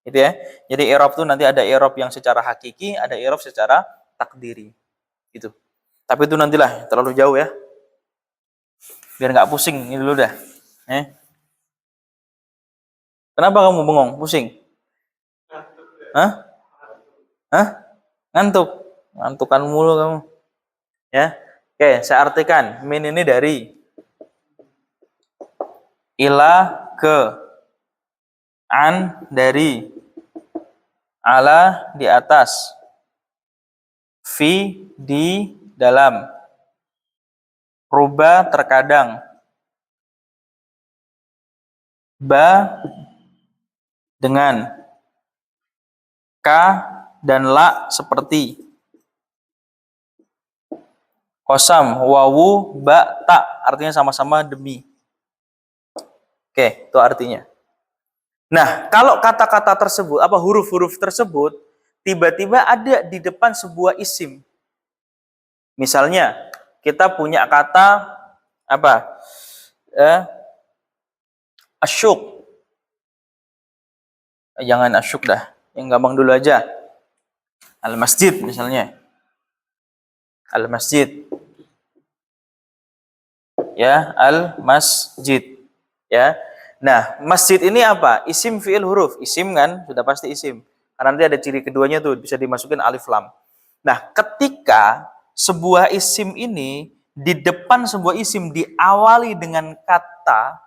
Gitu ya. Jadi i'rab itu nanti ada i'rab yang secara hakiki, ada i'rab secara takdiri. Gitu. Tapi itu nantilah, terlalu jauh ya. Biar nggak pusing, ini dulu dah. Kenapa kamu bengong? Pusing? Hah? Ngantuk? Ngantukan mulu kamu. Ya. Oke, saya artikan. Min ini dari ila ke, an dari, ala di atas, fi di dalam, ruba terkadang, ba dengan, ka dan la seperti, kosam, wawu, ba, ta artinya sama-sama demi. Oke, itu artinya. Nah, kalau kata-kata tersebut, apa huruf-huruf tersebut tiba-tiba ada di depan sebuah isim. Misalnya, kita punya kata apa? Asyuk. Jangan asyuk dah. Yang gampang dulu aja. Al-masjid misalnya. Al-masjid. Ya, al-masjid. Ya. Nah, masjid ini apa? Isim fi'il huruf. Isim kan? Sudah pasti isim. Karena nanti ada ciri keduanya tuh, bisa dimasukin alif lam. Nah, ketika sebuah isim ini di depan sebuah isim diawali dengan kata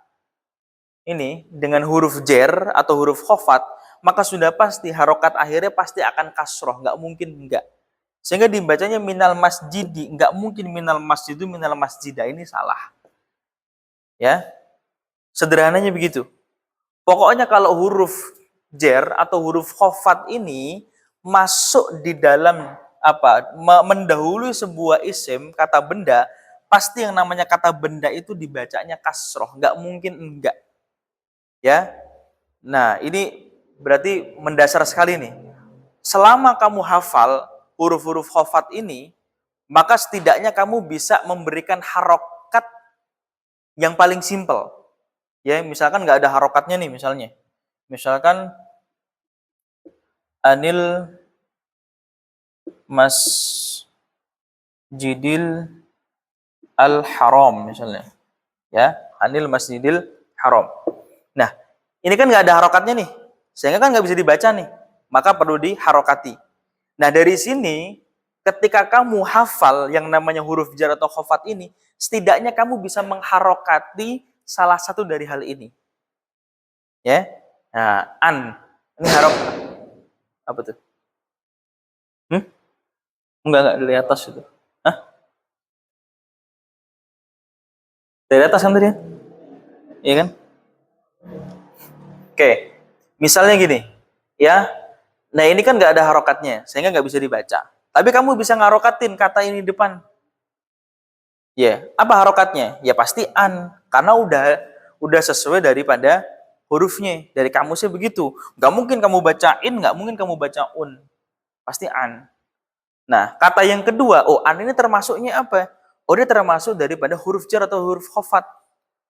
ini, dengan huruf jer atau huruf khofat, maka sudah pasti harokat akhirnya pasti akan kasroh. Nggak mungkin enggak. Sehingga dibacanya minal masjidi. Nggak mungkin minal masjidu, minal masjidah. Ini salah. Ya, sederhananya begitu. Pokoknya kalau huruf jer atau huruf khofat ini masuk di dalam apa? Mendahului sebuah isim, kata benda, pasti yang namanya kata benda itu dibacanya kasroh. Nggak mungkin enggak. Ya. Nah, ini berarti mendasar sekali nih. Selama kamu hafal huruf-huruf khofat ini, maka setidaknya kamu bisa memberikan harokat yang paling simpel. Ya, misalkan nggak ada harokatnya nih misalnya. Misalkan anil masjidil al-haram misalnya. Ya, anil masjidil haram. Nah, ini kan nggak ada harokatnya nih. Sehingga kan nggak bisa dibaca nih. Maka perlu diharokati. Nah, dari sini ketika kamu hafal yang namanya huruf jar atau khofat ini, setidaknya kamu bisa mengharokati salah satu dari hal ini. Ya. Nah, an. Ini harok apa tuh? Enggak dari atas itu. Hah? Dari atas kan tadi? Iya kan? Oke. Misalnya gini, ya. Nah ini kan nggak ada harokatnya, sehingga nggak bisa dibaca. Tapi kamu bisa ngarokatin kata ini depan. Ya, apa harokatnya? Ya pasti an, karena udah sesuai daripada hurufnya, dari kamusnya begitu. Nggak mungkin kamu bacain, nggak mungkin kamu baca un, pasti an. Nah, kata yang kedua, oh an ini termasuknya apa? Oh dia termasuk daripada huruf jar atau huruf khofat.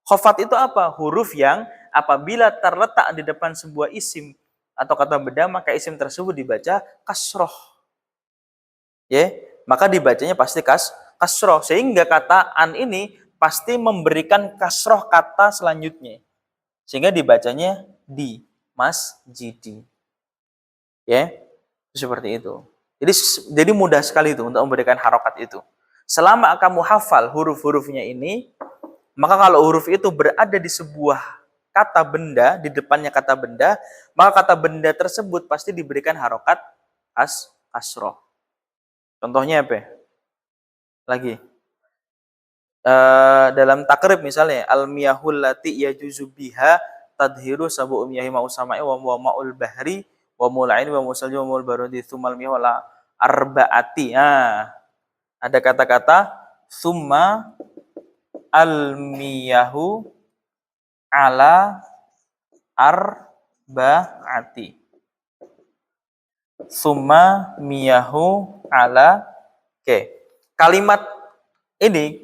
Khofat itu apa? Huruf yang apabila terletak di depan sebuah isim atau kata benda, maka isim tersebut dibaca kasroh. Ya, maka dibacanya pasti kasroh. Sehingga kata an ini pasti memberikan kasroh kata selanjutnya. Sehingga dibacanya di masjidi. Ya, seperti itu. Jadi mudah sekali itu untuk memberikan harokat itu. Selama kamu hafal huruf-hurufnya ini, maka kalau huruf itu berada di sebuah kata benda, di depannya kata benda, maka kata benda tersebut pasti diberikan harokat kasroh. Contohnya apa? Lagi. Dalam takrib misalnya, al-miyahul lati yajuzu biha tadhiru sabu miyahi ma'usama'i wa ma'ul bahri wa mula'in wa musalji wa mul barudi thumal miyah wala arba'ati. Ada kata-kata summa al-miyahu ala arba'ati. Summa miyahu ala. Oke. Kalimat ini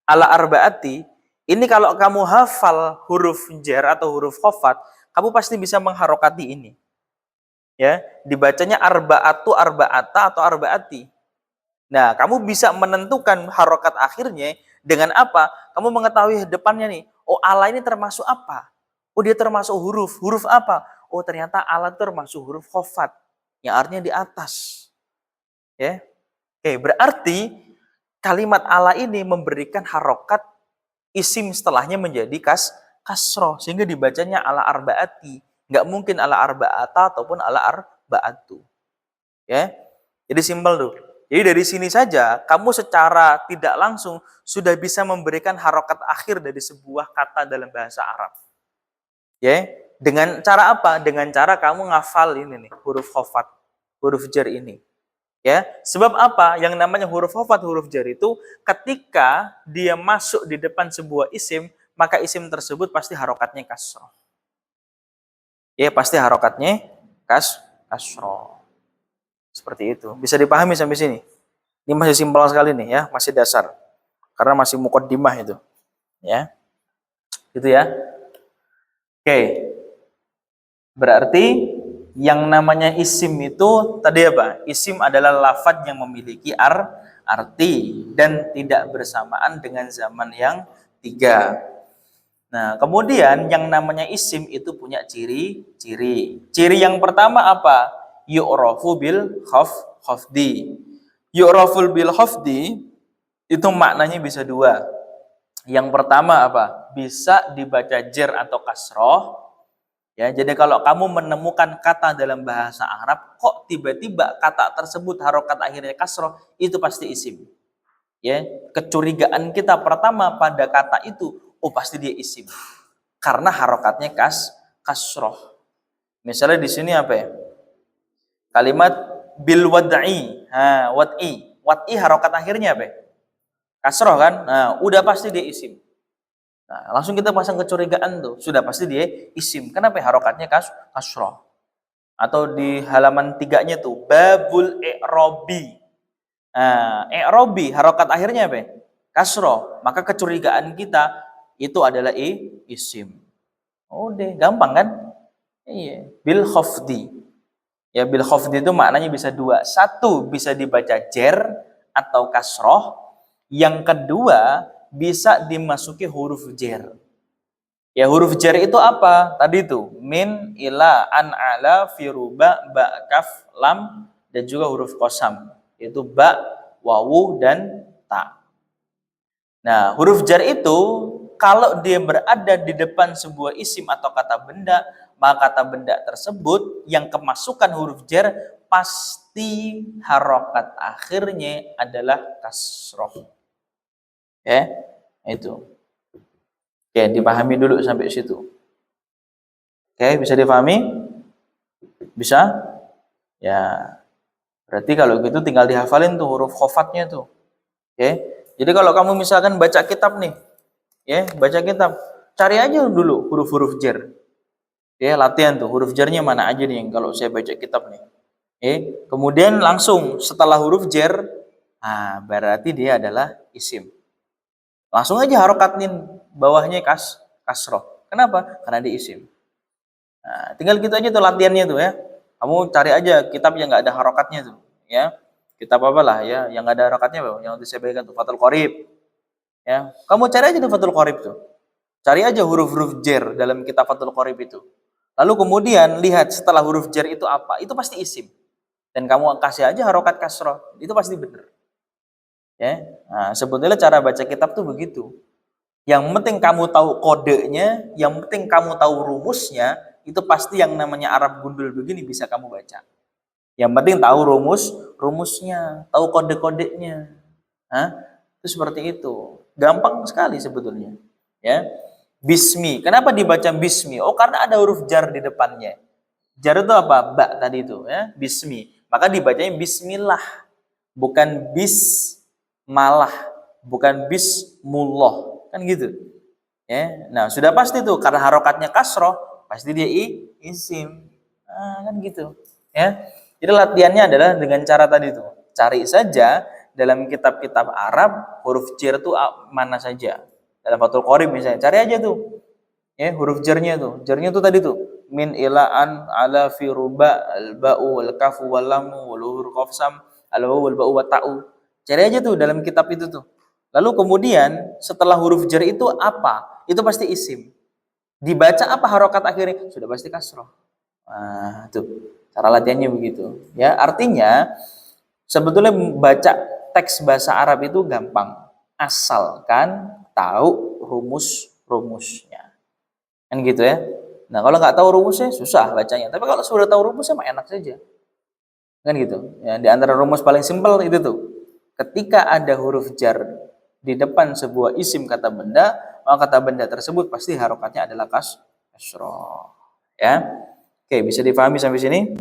ala arbaati, ini kalau kamu hafal huruf jar atau huruf khofat, kamu pasti bisa mengharokati ini. Ya, dibacanya arbaatu, arbaata atau arbaati. Nah, kamu bisa menentukan harokat akhirnya dengan apa? Kamu mengetahui depannya nih. Oh, ala ini termasuk apa? Oh, dia termasuk huruf. Huruf apa? Oh, ternyata ala termasuk huruf khofat. Yang artinya di atas. Ya. Oke, berarti kalimat ala ini memberikan harokat isim setelahnya menjadi kasroh. Sehingga dibacanya ala arbaati. Nggak mungkin ala arbaata ataupun ala arbaatu. Ya, jadi simpel tuh. Jadi dari sini saja kamu secara tidak langsung sudah bisa memberikan harokat akhir dari sebuah kata dalam bahasa Arab. Ya, dengan cara apa? Dengan cara kamu ngafal ini nih, huruf khofat, huruf jar ini. Ya, sebab apa? Yang namanya huruf khofat, huruf jar itu ketika dia masuk di depan sebuah isim, maka isim tersebut pasti harokatnya kasroh. Ya, pasti harokatnya kasroh. Seperti itu. Bisa dipahami sampai sini? Ini masih simpel sekali nih ya, masih dasar. Karena masih muqaddimah itu. Ya. Gitu ya. Oke. Berarti yang namanya isim itu tadi apa? Isim adalah lafadz yang memiliki arti dan tidak bersamaan dengan zaman yang tiga. Nah, kemudian yang namanya isim itu punya ciri-ciri. Ciri yang pertama apa? Yu'rafu bil khafdi. Yu'raful bil khafdi itu maknanya bisa dua. Yang pertama apa? Bisa dibaca jer atau kasroh. Ya, jadi kalau kamu menemukan kata dalam bahasa Arab, kok tiba-tiba kata tersebut harokat akhirnya kasroh, itu pasti isim. Ya, kecurigaan kita pertama pada kata itu, oh pasti dia isim. Karena harokatnya kasroh. Misalnya di sini apa ya? Kalimat bil wad'i. Wad'i harokat akhirnya apa? Kasroh kan? Nah, udah pasti dia isim. Nah, langsung kita pasang kecurigaan tuh, sudah pasti dia isim. Kenapa harokatnya kasroh? Atau di halaman 3-nya tuh, babul i'robi. Nah, i'robi, harokat akhirnya apa? Kasroh. Maka kecurigaan kita itu adalah isim. Oh deh, gampang kan? Iya, bil khafdi. Ya, bil khafdi itu maknanya bisa dua. Satu, bisa dibaca jer atau kasroh. Yang kedua, bisa dimasuki huruf jer. Ya, huruf jar itu apa? Tadi itu min, ila, an, ala, firuba, ba, kaf, lam, dan juga huruf qasam. Yaitu ba, wawu, dan ta. Nah, huruf jar itu kalau dia berada di depan sebuah isim atau kata benda, maka kata benda tersebut yang kemasukan huruf jar pasti harokat akhirnya adalah kasroh. Ya, itu. Oke, dipahami dulu sampai situ. Oke, bisa dipahami? Bisa? Ya, berarti kalau gitu tinggal dihafalin tuh huruf khofatnya tuh. Ya. Jadi kalau kamu misalkan baca kitab nih, ya, baca kitab, cari aja dulu huruf-huruf jar. Ya, latihan tuh huruf jarnya mana aja nih yang kalau saya baca kitab nih. Kemudian langsung setelah huruf jar, nah berarti dia adalah isim. Langsung aja harokatin bawahnya kasroh. Kenapa? Karena dia isim. Nah, tinggal gitu aja tuh latihannya tuh ya. Kamu cari aja kitab yang nggak ada harokatnya tuh, ya. Kitab apa lah ya, yang nggak ada harokatnya, yang nanti saya berikan tuh Fathul Qorib, ya. Kamu cari aja tuh Fathul Qorib tuh. Cari aja huruf-huruf jar dalam kitab Fathul Qorib itu. Lalu kemudian lihat setelah huruf jar itu apa? Itu pasti isim. Dan kamu kasih aja harokat kasroh, itu pasti benar. Ya. Nah, sebetulnya cara baca kitab tuh begitu. Yang penting kamu tahu kodenya, yang penting kamu tahu rumusnya, itu pasti yang namanya Arab gundul begini bisa kamu baca. Yang penting tahu rumusnya, tahu kode-kodenya. Hah? Itu seperti itu. Gampang sekali sebetulnya. Ya. Bismi. Kenapa dibaca bismi? Oh, karena ada huruf jar di depannya. Jar itu apa? Ba tadi itu, ya. Bismi. Maka dibacanya bismillah. Bukan bismalah, bukan bismullah. Kan gitu. Ya. Nah, sudah pasti tuh karena harokatnya kasroh, pasti dia isim. Kan gitu. Ya. Jadi latihannya adalah dengan cara tadi tuh. Cari saja dalam kitab-kitab Arab huruf jar tuh mana saja. Dalam Fathul Qorib misalnya, cari aja tuh. Ya, huruf jarnya tuh. Jarnya tuh tadi tuh. Min ilaan ala fi ruba al ba'u wal kafu wal lamu wal huruf qafsam al wawu wal ba'u wa ta'u. Cari aja tuh dalam kitab itu tuh. Lalu kemudian setelah huruf jar itu apa? Itu pasti isim. Dibaca apa harokat akhirnya? Sudah pasti kasroh. Nah, tuh cara latihannya begitu. Ya, artinya sebetulnya baca teks bahasa Arab itu gampang, asalkan tahu rumus-rumusnya. Kan gitu ya. Nah, kalau nggak tahu rumusnya susah bacanya. Tapi kalau sudah tahu rumusnya mah enak saja. Kan gitu. Ya, di antara rumus paling simpel itu tuh. Ketika ada huruf jar di depan sebuah isim kata benda, maka kata benda tersebut pasti harokatnya adalah kasroh. Ya. Oke, bisa dipahami sampai sini?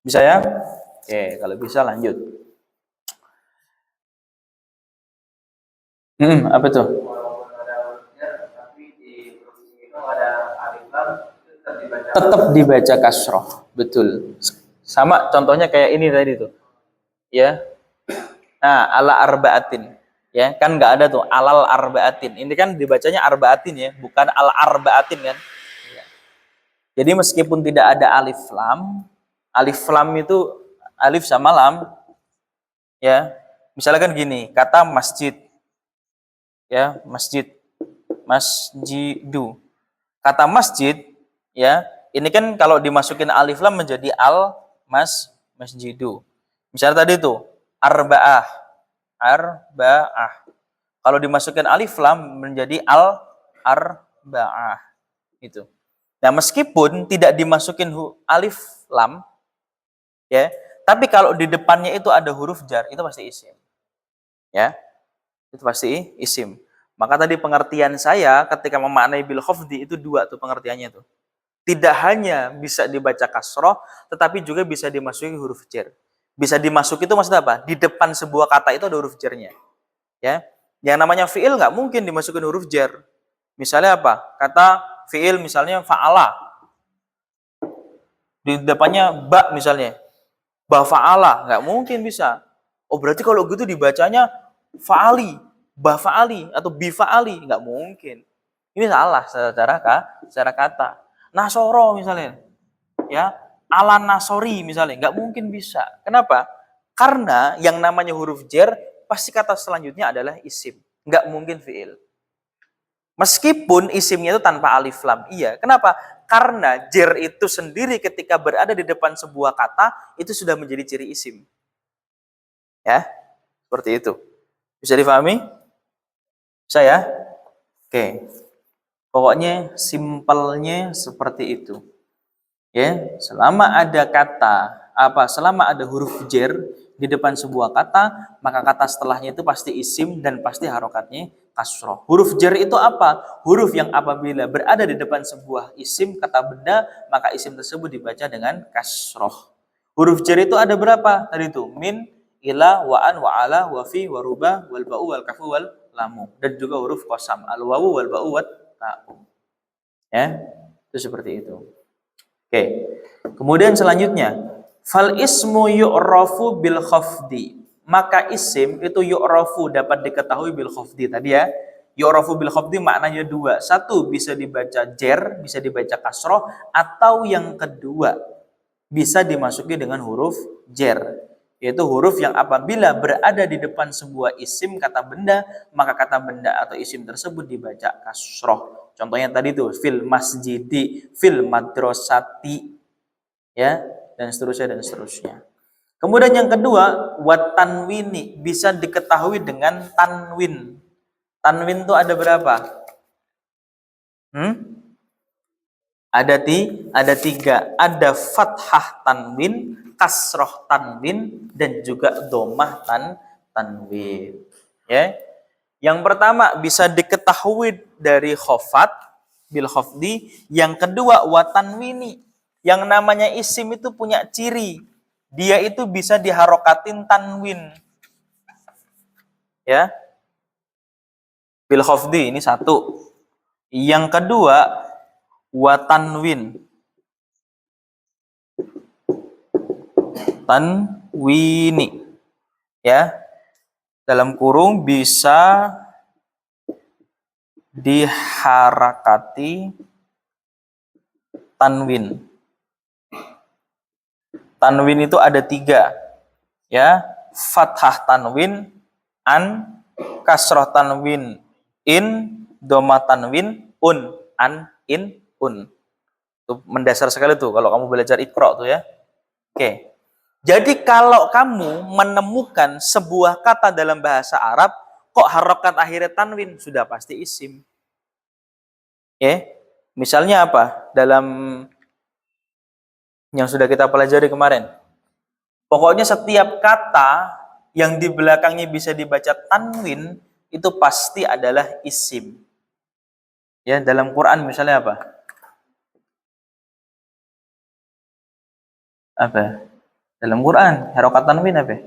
Bisa ya? Oke, kalau bisa lanjut. Apa tuh? Tetap dibaca kasroh, betul. Sama contohnya kayak ini tadi tuh, ya. Nah, ala arbaatin, ya kan nggak ada tuh alal arbaatin. Ini kan dibacanya arbaatin ya, bukan al arbaatin kan. Jadi meskipun tidak ada alif lam itu alif sama lam, ya. Misalnya kan gini, kata masjid, ya masjidu. Kata masjid, ya, ini kan kalau dimasukin alif lam menjadi masjidu. Misalnya tadi itu arba'ah. Kalau dimasukin alif lam menjadi arba'ah. Itu. Nah, meskipun tidak dimasukin alif lam, ya, tapi kalau di depannya itu ada huruf jar, itu pasti isim. Ya. Itu pasti isim. Maka tadi pengertian saya ketika memaknai bil khafdi itu dua tuh pengertiannya tuh. Tidak hanya bisa dibaca kasroh, tetapi juga bisa dimasuki huruf jar. Bisa dimasuki itu maksudnya apa? Di depan sebuah kata itu ada huruf jarnya. Ya, yang namanya fiil nggak mungkin dimasukin huruf jar. Misalnya apa? Kata fiil misalnya fa'ala. Di depannya ba misalnya. Ba fa'ala, nggak mungkin bisa. Oh berarti kalau gitu dibacanya fa'ali, ba fa'ali atau bi fa'ali, nggak mungkin. Ini salah secara kata. Nasoro misalnya, ya, ala nasori misalnya, nggak mungkin bisa. Kenapa? Karena yang namanya huruf jar pasti kata selanjutnya adalah isim, nggak mungkin fiil. Meskipun isimnya itu tanpa alif lam, iya. Kenapa? Karena jar itu sendiri ketika berada di depan sebuah kata itu sudah menjadi ciri isim. Ya, seperti itu. Bisa difahami? Bisa ya? Oke. Pokoknya simpelnya seperti itu. Ya, selama ada selama ada huruf jar di depan sebuah kata, maka kata setelahnya itu pasti isim dan pasti harokatnya kasroh. Huruf jar itu apa? Huruf yang apabila berada di depan sebuah isim kata benda, maka isim tersebut dibaca dengan kasroh. Huruf jar itu ada berapa? Tadi itu min, ila, wa an, wa ala, wa fi, wa ruba, wal ba'u, wal kafu, wal lamu. Dan juga huruf qasam, al wawu, wal ba'u, wat ta'u. Ya, itu seperti itu. Oke. Kemudian selanjutnya, fal ismu yu'rafu bil khafdi. Maka isim itu yu'rafu dapat diketahui bil khafdi tadi ya. Yu'rafu bil khafdi maknanya dua. Satu bisa dibaca jer, bisa dibaca kasroh, atau yang kedua bisa dimasuki dengan huruf jer, yaitu huruf yang apabila berada di depan sebuah isim kata benda, maka kata benda atau isim tersebut dibaca kasroh. Contohnya tadi tuh fil masjidi, fil madrasati, ya, dan seterusnya dan seterusnya. Kemudian yang kedua, wat tanwini, bisa diketahui dengan tanwin. Tanwin tuh ada berapa? Ada tiga. Ada fathah tanwin, kasroh tanwin, dan juga domah tanwin. Ya. Yang pertama bisa diketahui dari khofat bil khofdi. Yang kedua watanwini. Yang namanya isim itu punya ciri. Dia itu bisa diharokatin tanwin. Ya. Bil khofdi ini satu. Yang kedua watanwin. Tanwini. Ya. Dalam kurung bisa diharakati tanwin. Tanwin itu ada tiga. Ya. Fathah tanwin, an, kasroh tanwin, in, domah tanwin, un, an, in, un. Itu mendasar sekali tuh kalau kamu belajar Iqra tuh ya. Oke. Jadi kalau kamu menemukan sebuah kata dalam bahasa Arab kok harokat akhirnya tanwin, sudah pasti isim. Ya. Misalnya apa? Dalam yang sudah kita pelajari kemarin. Pokoknya setiap kata yang di belakangnya bisa dibaca tanwin itu pasti adalah isim. Ya, dalam Quran misalnya apa? Apa? Dalam Quran, harokat tanwin apa?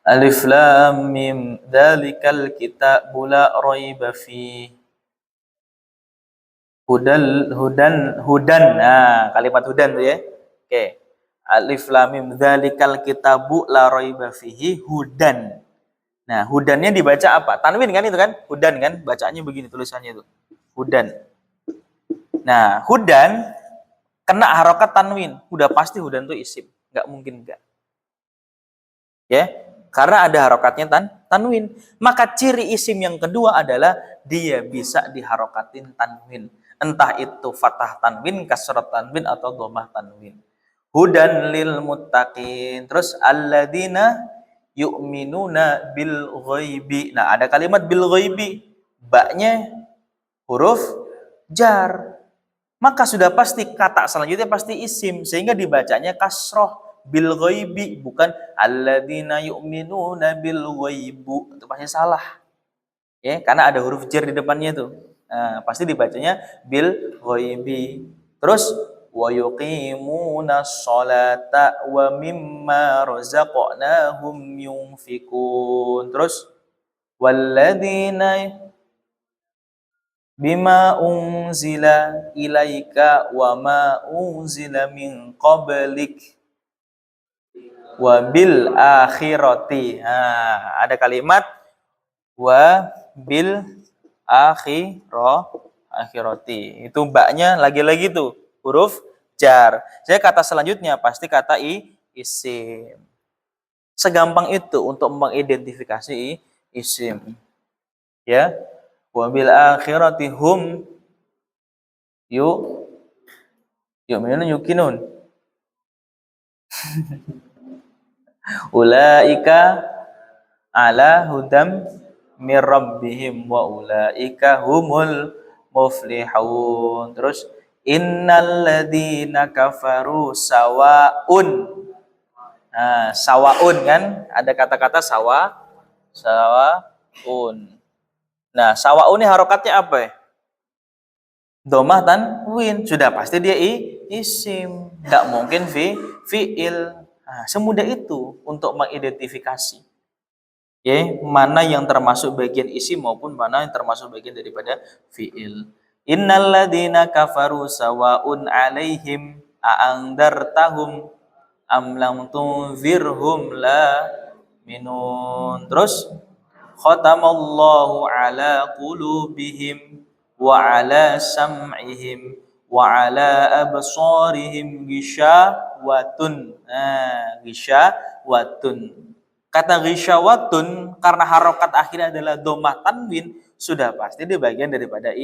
Alif lam mim dzalikal kitabu la raiba fi. Hudan. Nah, kalimat hudan tuh ya. Oke. Alif lam mim dzalikal kitabu la raiba fihi hudan. Nah, hudannya dibaca apa? Tanwin kan itu kan? Hudan kan? Bacaannya begini tulisannya itu. Hudan. Nah, hudan kena harokat tanwin. Udah pasti hudan itu isim. Nggak mungkin enggak. Ya, karena ada harokatnya tanwin. Maka ciri isim yang kedua adalah dia bisa diharokatin tanwin. Entah itu fathah tanwin, kasrah tanwin, atau domah tanwin. Hudan lil muttaqin. Terus alladzina yu'minuna bil ghaibi. Nah, ada kalimat bil ghaibi. Ba-nya huruf jar. Maka sudah pasti kata selanjutnya pasti isim sehingga dibacanya kasroh bil ghaibi, bukan alladzina yu'minuna bil ghaibu. Itu pasti salah. Ya, karena ada huruf jar di depannya itu. Nah, pasti dibacanya bil ghaibi. Terus wa yuqimuna sholata wa mimma razaqnahum yunfikun. Terus walladzina bima unzila ilaika wa ma unzila min qablik wa bil akhirati. Nah, ada kalimat wa bil akhirati. Itu mbaknya lagi-lagi tuh huruf jar. Saya kata selanjutnya pasti kata isim. Segampang itu untuk mengidentifikasi isim. Ya. Wa bil akhirati hum yu'minun yuqinun. Ulaika ala hudam mir rabbihim wa ulaika humul muflihun. Terus innal ladzina kafaru sawaun. Nah, sawaun kan ada kata-kata sawaun. Nah, sawaun ini harokatnya apa ya? Domah tanwin. Sudah pasti dia isim, nggak mungkin fiil. Nah, semudah itu untuk mengidentifikasi ya, mana yang termasuk bagian isim maupun mana yang termasuk bagian daripada fiil. Innal ladzina kafaru sawaun 'alaihim a'andartahum am lam tunzirhum la minun. Terus khatamallahu ala qulubihim wa ala sam'ihim wa ala absarihim ghishawatun. Nah, ghishawatun. Kata ghishawatun karena harokat akhirnya adalah dhammah tanwin, sudah pasti dia bagian daripada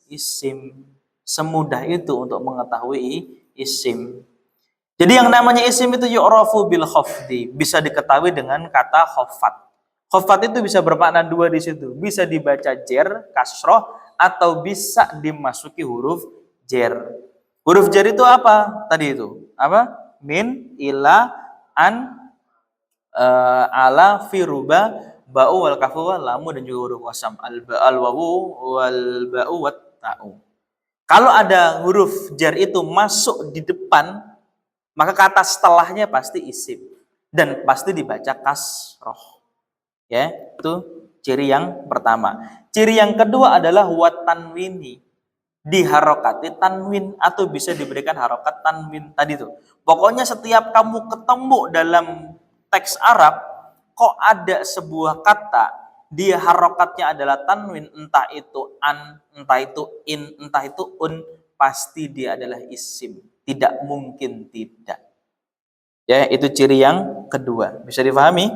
isim. Semudah itu untuk mengetahui isim. Jadi yang namanya isim itu yu'rafu bil khafdi, bisa diketahui dengan kata khafat. Khafat itu bisa bermakna dua di situ, bisa dibaca jer, kasroh, atau bisa dimasuki huruf jer. Huruf jer itu apa? Tadi itu apa? Min, ila, an, ala, firuba, ba'u, wal kafu, wal lamu, dan juga huruf wasam, al wawu, wal ba'u, wat ta'u. Kalau ada huruf jar itu masuk di depan, maka kata setelahnya pasti isim dan pasti dibaca kasroh. Ya, itu ciri yang pertama. Ciri yang kedua adalah wat tanwini, diharokati tanwin atau bisa diberikan harokat tanwin tadi tuh. Pokoknya setiap kamu ketemu dalam teks Arab kok ada sebuah kata dia harokatnya adalah tanwin, entah itu an, entah itu in, entah itu un, pasti dia adalah isim. Tidak mungkin tidak. Ya, itu ciri yang kedua. Bisa difahami?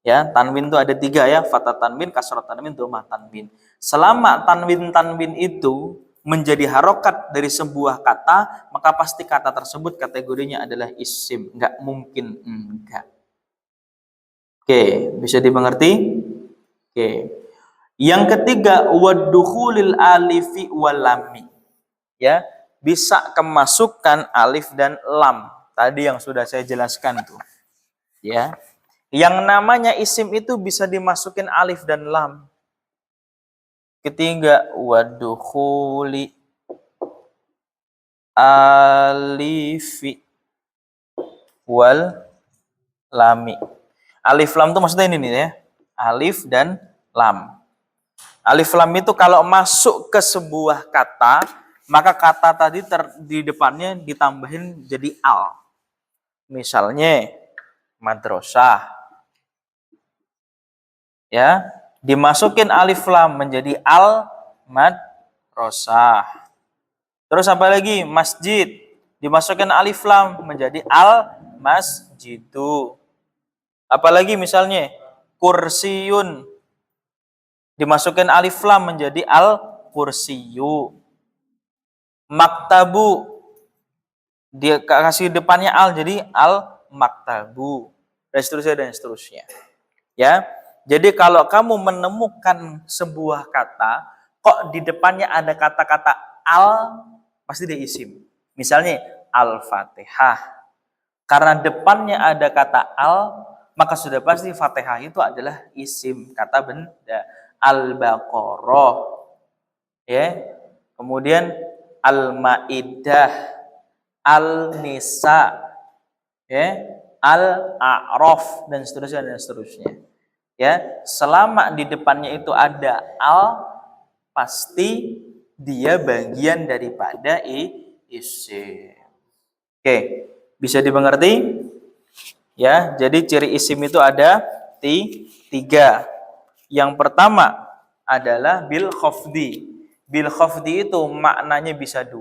Ya, tanwin itu ada 3 ya, fathah tanwin, kasrah tanwin, dhammah tanwin. Selama tanwin itu menjadi harokat dari sebuah kata, maka pasti kata tersebut kategorinya adalah isim. Enggak mungkin enggak. Oke, bisa dimengerti? Oke. Yang ketiga, waddukhulil alifi wal lami. Ya, bisa kemasukan alif dan lam. Tadi yang sudah saya jelaskan tuh. Ya. Yang namanya isim itu bisa dimasukin alif dan lam. Ketiga, waddukhuli alifi wal lami. Alif lam itu maksudnya ini nih ya. Alif dan lam. Alif lam itu kalau masuk ke sebuah kata, maka kata tadi di depannya ditambahin jadi al. Misalnya madrasah. Ya, dimasukin alif lam menjadi al madrasah. Terus apa lagi? Masjid. Dimasukin alif lam menjadi al masjidu. Apalagi misalnya kursiyun. Dimasukin alif lam menjadi al kursiyu. Maktabu. Dia kasih depannya al jadi al maktabu. Dan seterusnya dan seterusnya. Ya. Jadi kalau kamu menemukan sebuah kata kok di depannya ada kata-kata al, pasti dia isim. Misalnya Al-Fatihah. Karena depannya ada kata al, maka sudah pasti Fatihah itu adalah isim, kata benda. Al-Baqarah. Ya. Kemudian Al-Maidah, Al-Nisa, ya, Al-A'raf dan seterusnya. Ya, selama di depannya itu ada al, pasti dia bagian daripada isim. Oke, bisa dimengerti? Ya, jadi ciri isim itu ada 3. Yang pertama adalah bil khafdi. Bil khafdi itu maknanya bisa 2.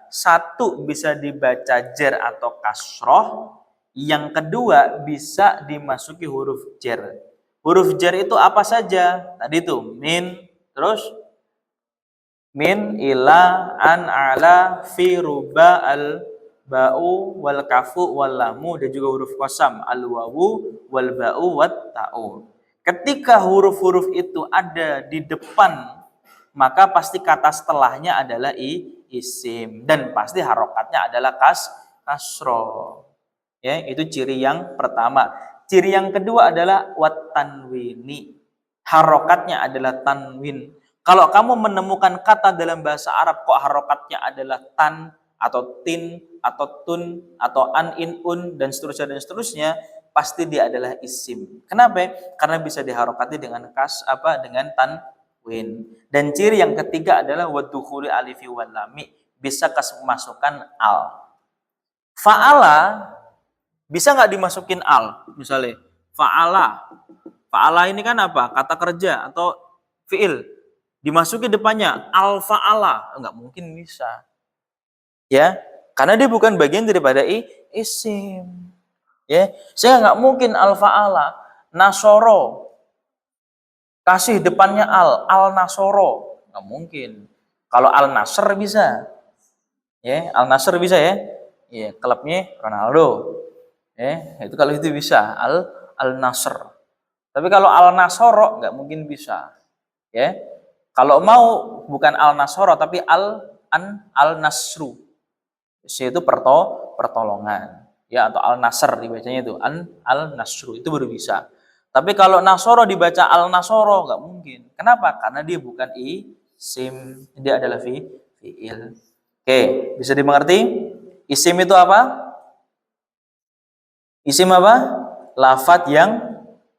1 bisa dibaca jer atau kasroh. Yang kedua bisa dimasuki huruf jer. Huruf jar itu apa saja? Tadi itu min, terus min, ila, an, ala, fi, ruba, al, ba'u, wal kafu, wal lamu, dan juga huruf qasam, al wawu, wal ba'u, wat ta'u. Ketika huruf-huruf itu ada di depan, maka pasti kata setelahnya adalah isim dan pasti harokatnya adalah kasro. Ya, itu ciri yang pertama. Ciri yang kedua adalah wat tanwini. Harokatnya adalah tanwin. Kalau kamu menemukan kata dalam bahasa Arab kok harokatnya adalah tan, atau tin atau tun atau an, in, un dan seterusnya pasti dia adalah isim. Kenapa? Karena bisa diharokati dengan dengan tanwin. Dan ciri yang ketiga adalah waddukhuli alifi wal lami, bisa masukkan al. Fa'ala bisa nggak dimasukin al? Misalnya fa'ala ini kan apa? Kata kerja atau fiil. Dimasuki depannya al fa'ala, nggak mungkin bisa. Ya, karena dia bukan bagian daripada isim. Ya, saya nggak mungkin al fa'ala nasoro kasih depannya al nasoro, nggak mungkin. Kalau al nasr bisa. Ya, al nasr bisa ya. Ya, klubnya Ronaldo. Itu kalau itu bisa al nasr. Tapi kalau al nasoro nggak mungkin bisa. Ya, kalau mau bukan al nasoro tapi al nasru. Itu pertolongan. Ya, atau al nasr dibacanya itu al nasru itu baru bisa. Tapi kalau nasoro dibaca al nasoro nggak mungkin. Kenapa? Karena dia bukan isim, dia adalah fiil. Oke, bisa dimengerti? Isim itu apa? Isim apa? Lafadz yang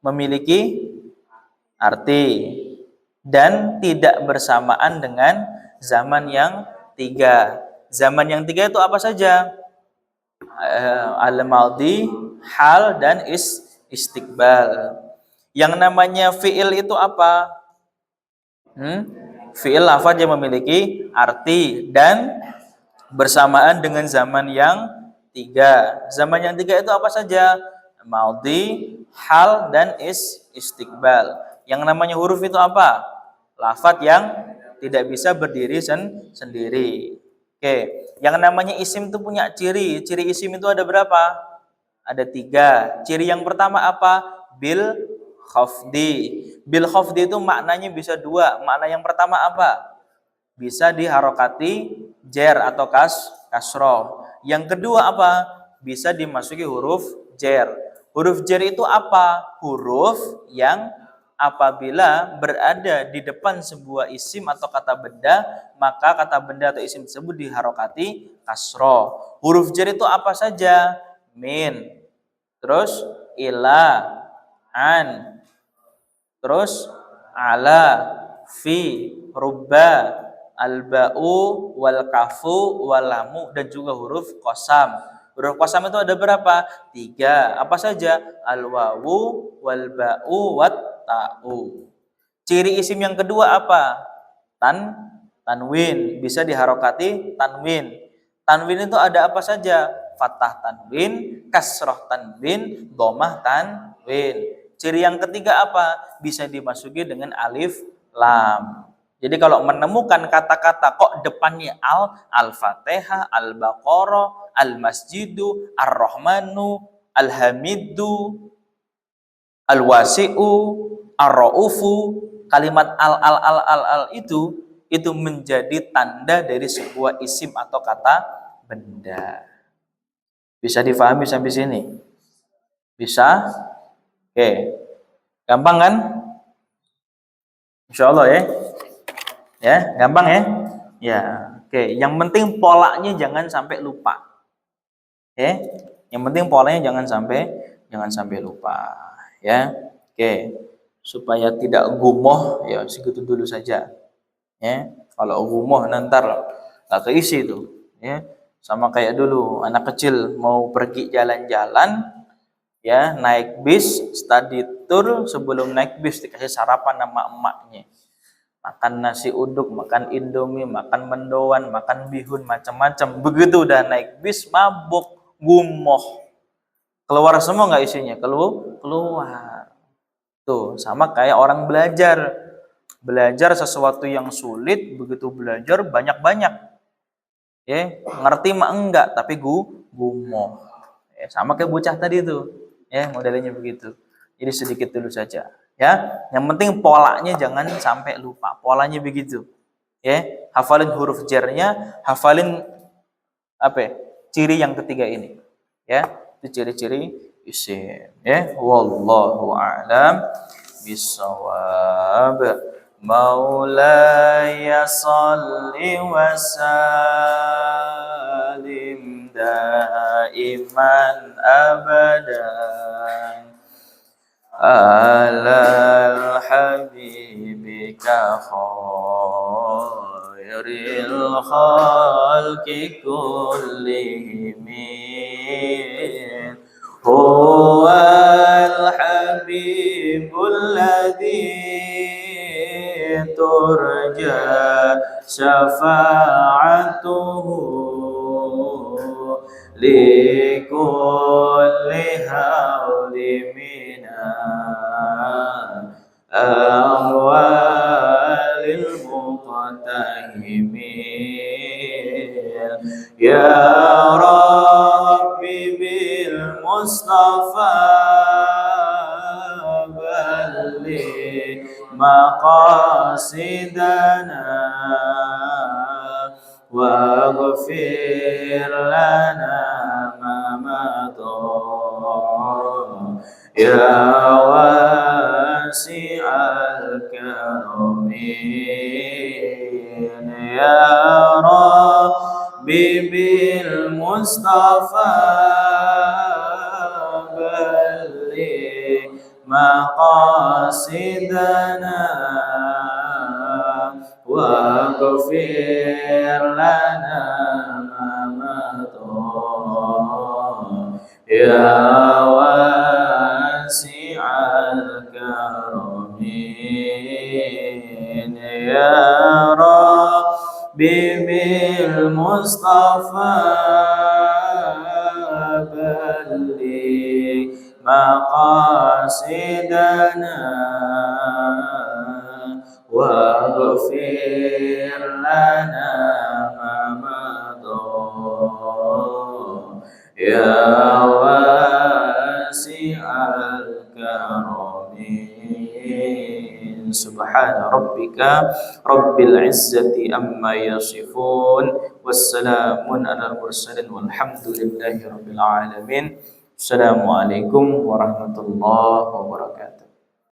memiliki arti dan tidak bersamaan dengan zaman yang tiga. Zaman yang tiga itu apa saja? Al-madhi, hal, dan istiqbal. Yang namanya fi'il itu apa? Fi'il lafadz yang memiliki arti dan bersamaan dengan zaman yang tiga. Zaman yang tiga itu apa saja? Madhi, hal, dan istiqbal. Yang namanya huruf itu apa? Lafadz yang tidak bisa berdiri sendiri. Oke, yang namanya isim itu punya ciri. Ciri isim itu ada berapa? Ada tiga. Ciri yang pertama apa? Bil khafdi. Bil khafdi itu maknanya bisa dua. Makna yang pertama apa? Bisa diharokati jer atau kasroh. Yang kedua apa? Bisa dimasuki huruf jer. Huruf jer itu apa? Huruf yang apabila berada di depan sebuah isim atau kata benda, maka kata benda atau isim tersebut diharokati kasroh. Huruf jer itu apa saja? Min, terus ila, an, terus ala, fi, rubba, al-ba'u, wal kafu, wal lamu, dan juga huruf qasam. Huruf qasam itu ada berapa? Tiga. Apa saja? Al-wawu, wal ba'u, wat ta'u. Ciri isim yang kedua apa? Tanwin. Bisa diharokati tanwin. Tanwin itu ada apa saja? Fathah tanwin, kasroh tanwin, domah tanwin. Ciri yang ketiga apa? Bisa dimasuki dengan alif lam. Jadi kalau menemukan kata-kata kok depannya al-Fatihah, al-Baqarah, al-Masjidu, ar-Rahmanu, al-Hamidu, al-Wasi'u, ar-Ra'ufu, kalimat al itu menjadi tanda dari sebuah isim atau kata benda. Bisa difahami sampai sini? Bisa? Oke. Gampang kan? Insya Allah ya. Ya, gampang ya? Ya, oke. Yang penting polanya jangan sampai lupa. Oke. Yang penting polanya jangan sampai lupa, ya. Oke. Supaya tidak gumoh, ya segitu dulu saja. Ya. Kalau gumoh nanti nggak keisi itu, ya. Sama kayak dulu anak kecil mau pergi jalan-jalan, ya, naik bis, study tour, sebelum naik bis dikasih sarapan sama emaknya. Makan nasi uduk, makan indomie, makan mendoan, makan bihun, macam-macam. Begitu udah naik bis, mabuk, gumoh. Keluar semua nggak isinya? Keluar. Tuh, sama kayak orang belajar. Belajar sesuatu yang sulit, begitu belajar banyak-banyak. Ya, ngerti mah enggak, tapi gumoh. Ya, sama kayak bocah tadi tuh. Ya, modelnya begitu. Jadi sedikit dulu saja. Ya, yang penting polanya jangan sampai lupa. Polanya begitu. Ya, hafalin huruf jernya, hafalin apa? Ciri yang ketiga ini. Ya, itu ciri-ciri isim. Ya, wallahu a'lam bissawab. Maulaya salli wa sallim دائما أبدا على الحبيبك خير الخلق كلهم هو الحبيب الذي ترجى شفاعته لكل هول من أموال المقتهمين يا ربي بالمصطفى بلغ مقاصدنا واغفر لنا ما مضى يا واسع الكرم يا ربي بالمصطفى بلغ مقاصدنا واغفر لنا ما مضى يا واسع الكرم يا ربي بالمصطفى بلغ مقاصدنا واغفر لنا ما مضى يا واسع الكرم سبحان ربك رب العزة أما يصفون والسلام على المرسلين والحمد لله رب العالمين. Assalamualaikum warahmatullahi wabarakatuh.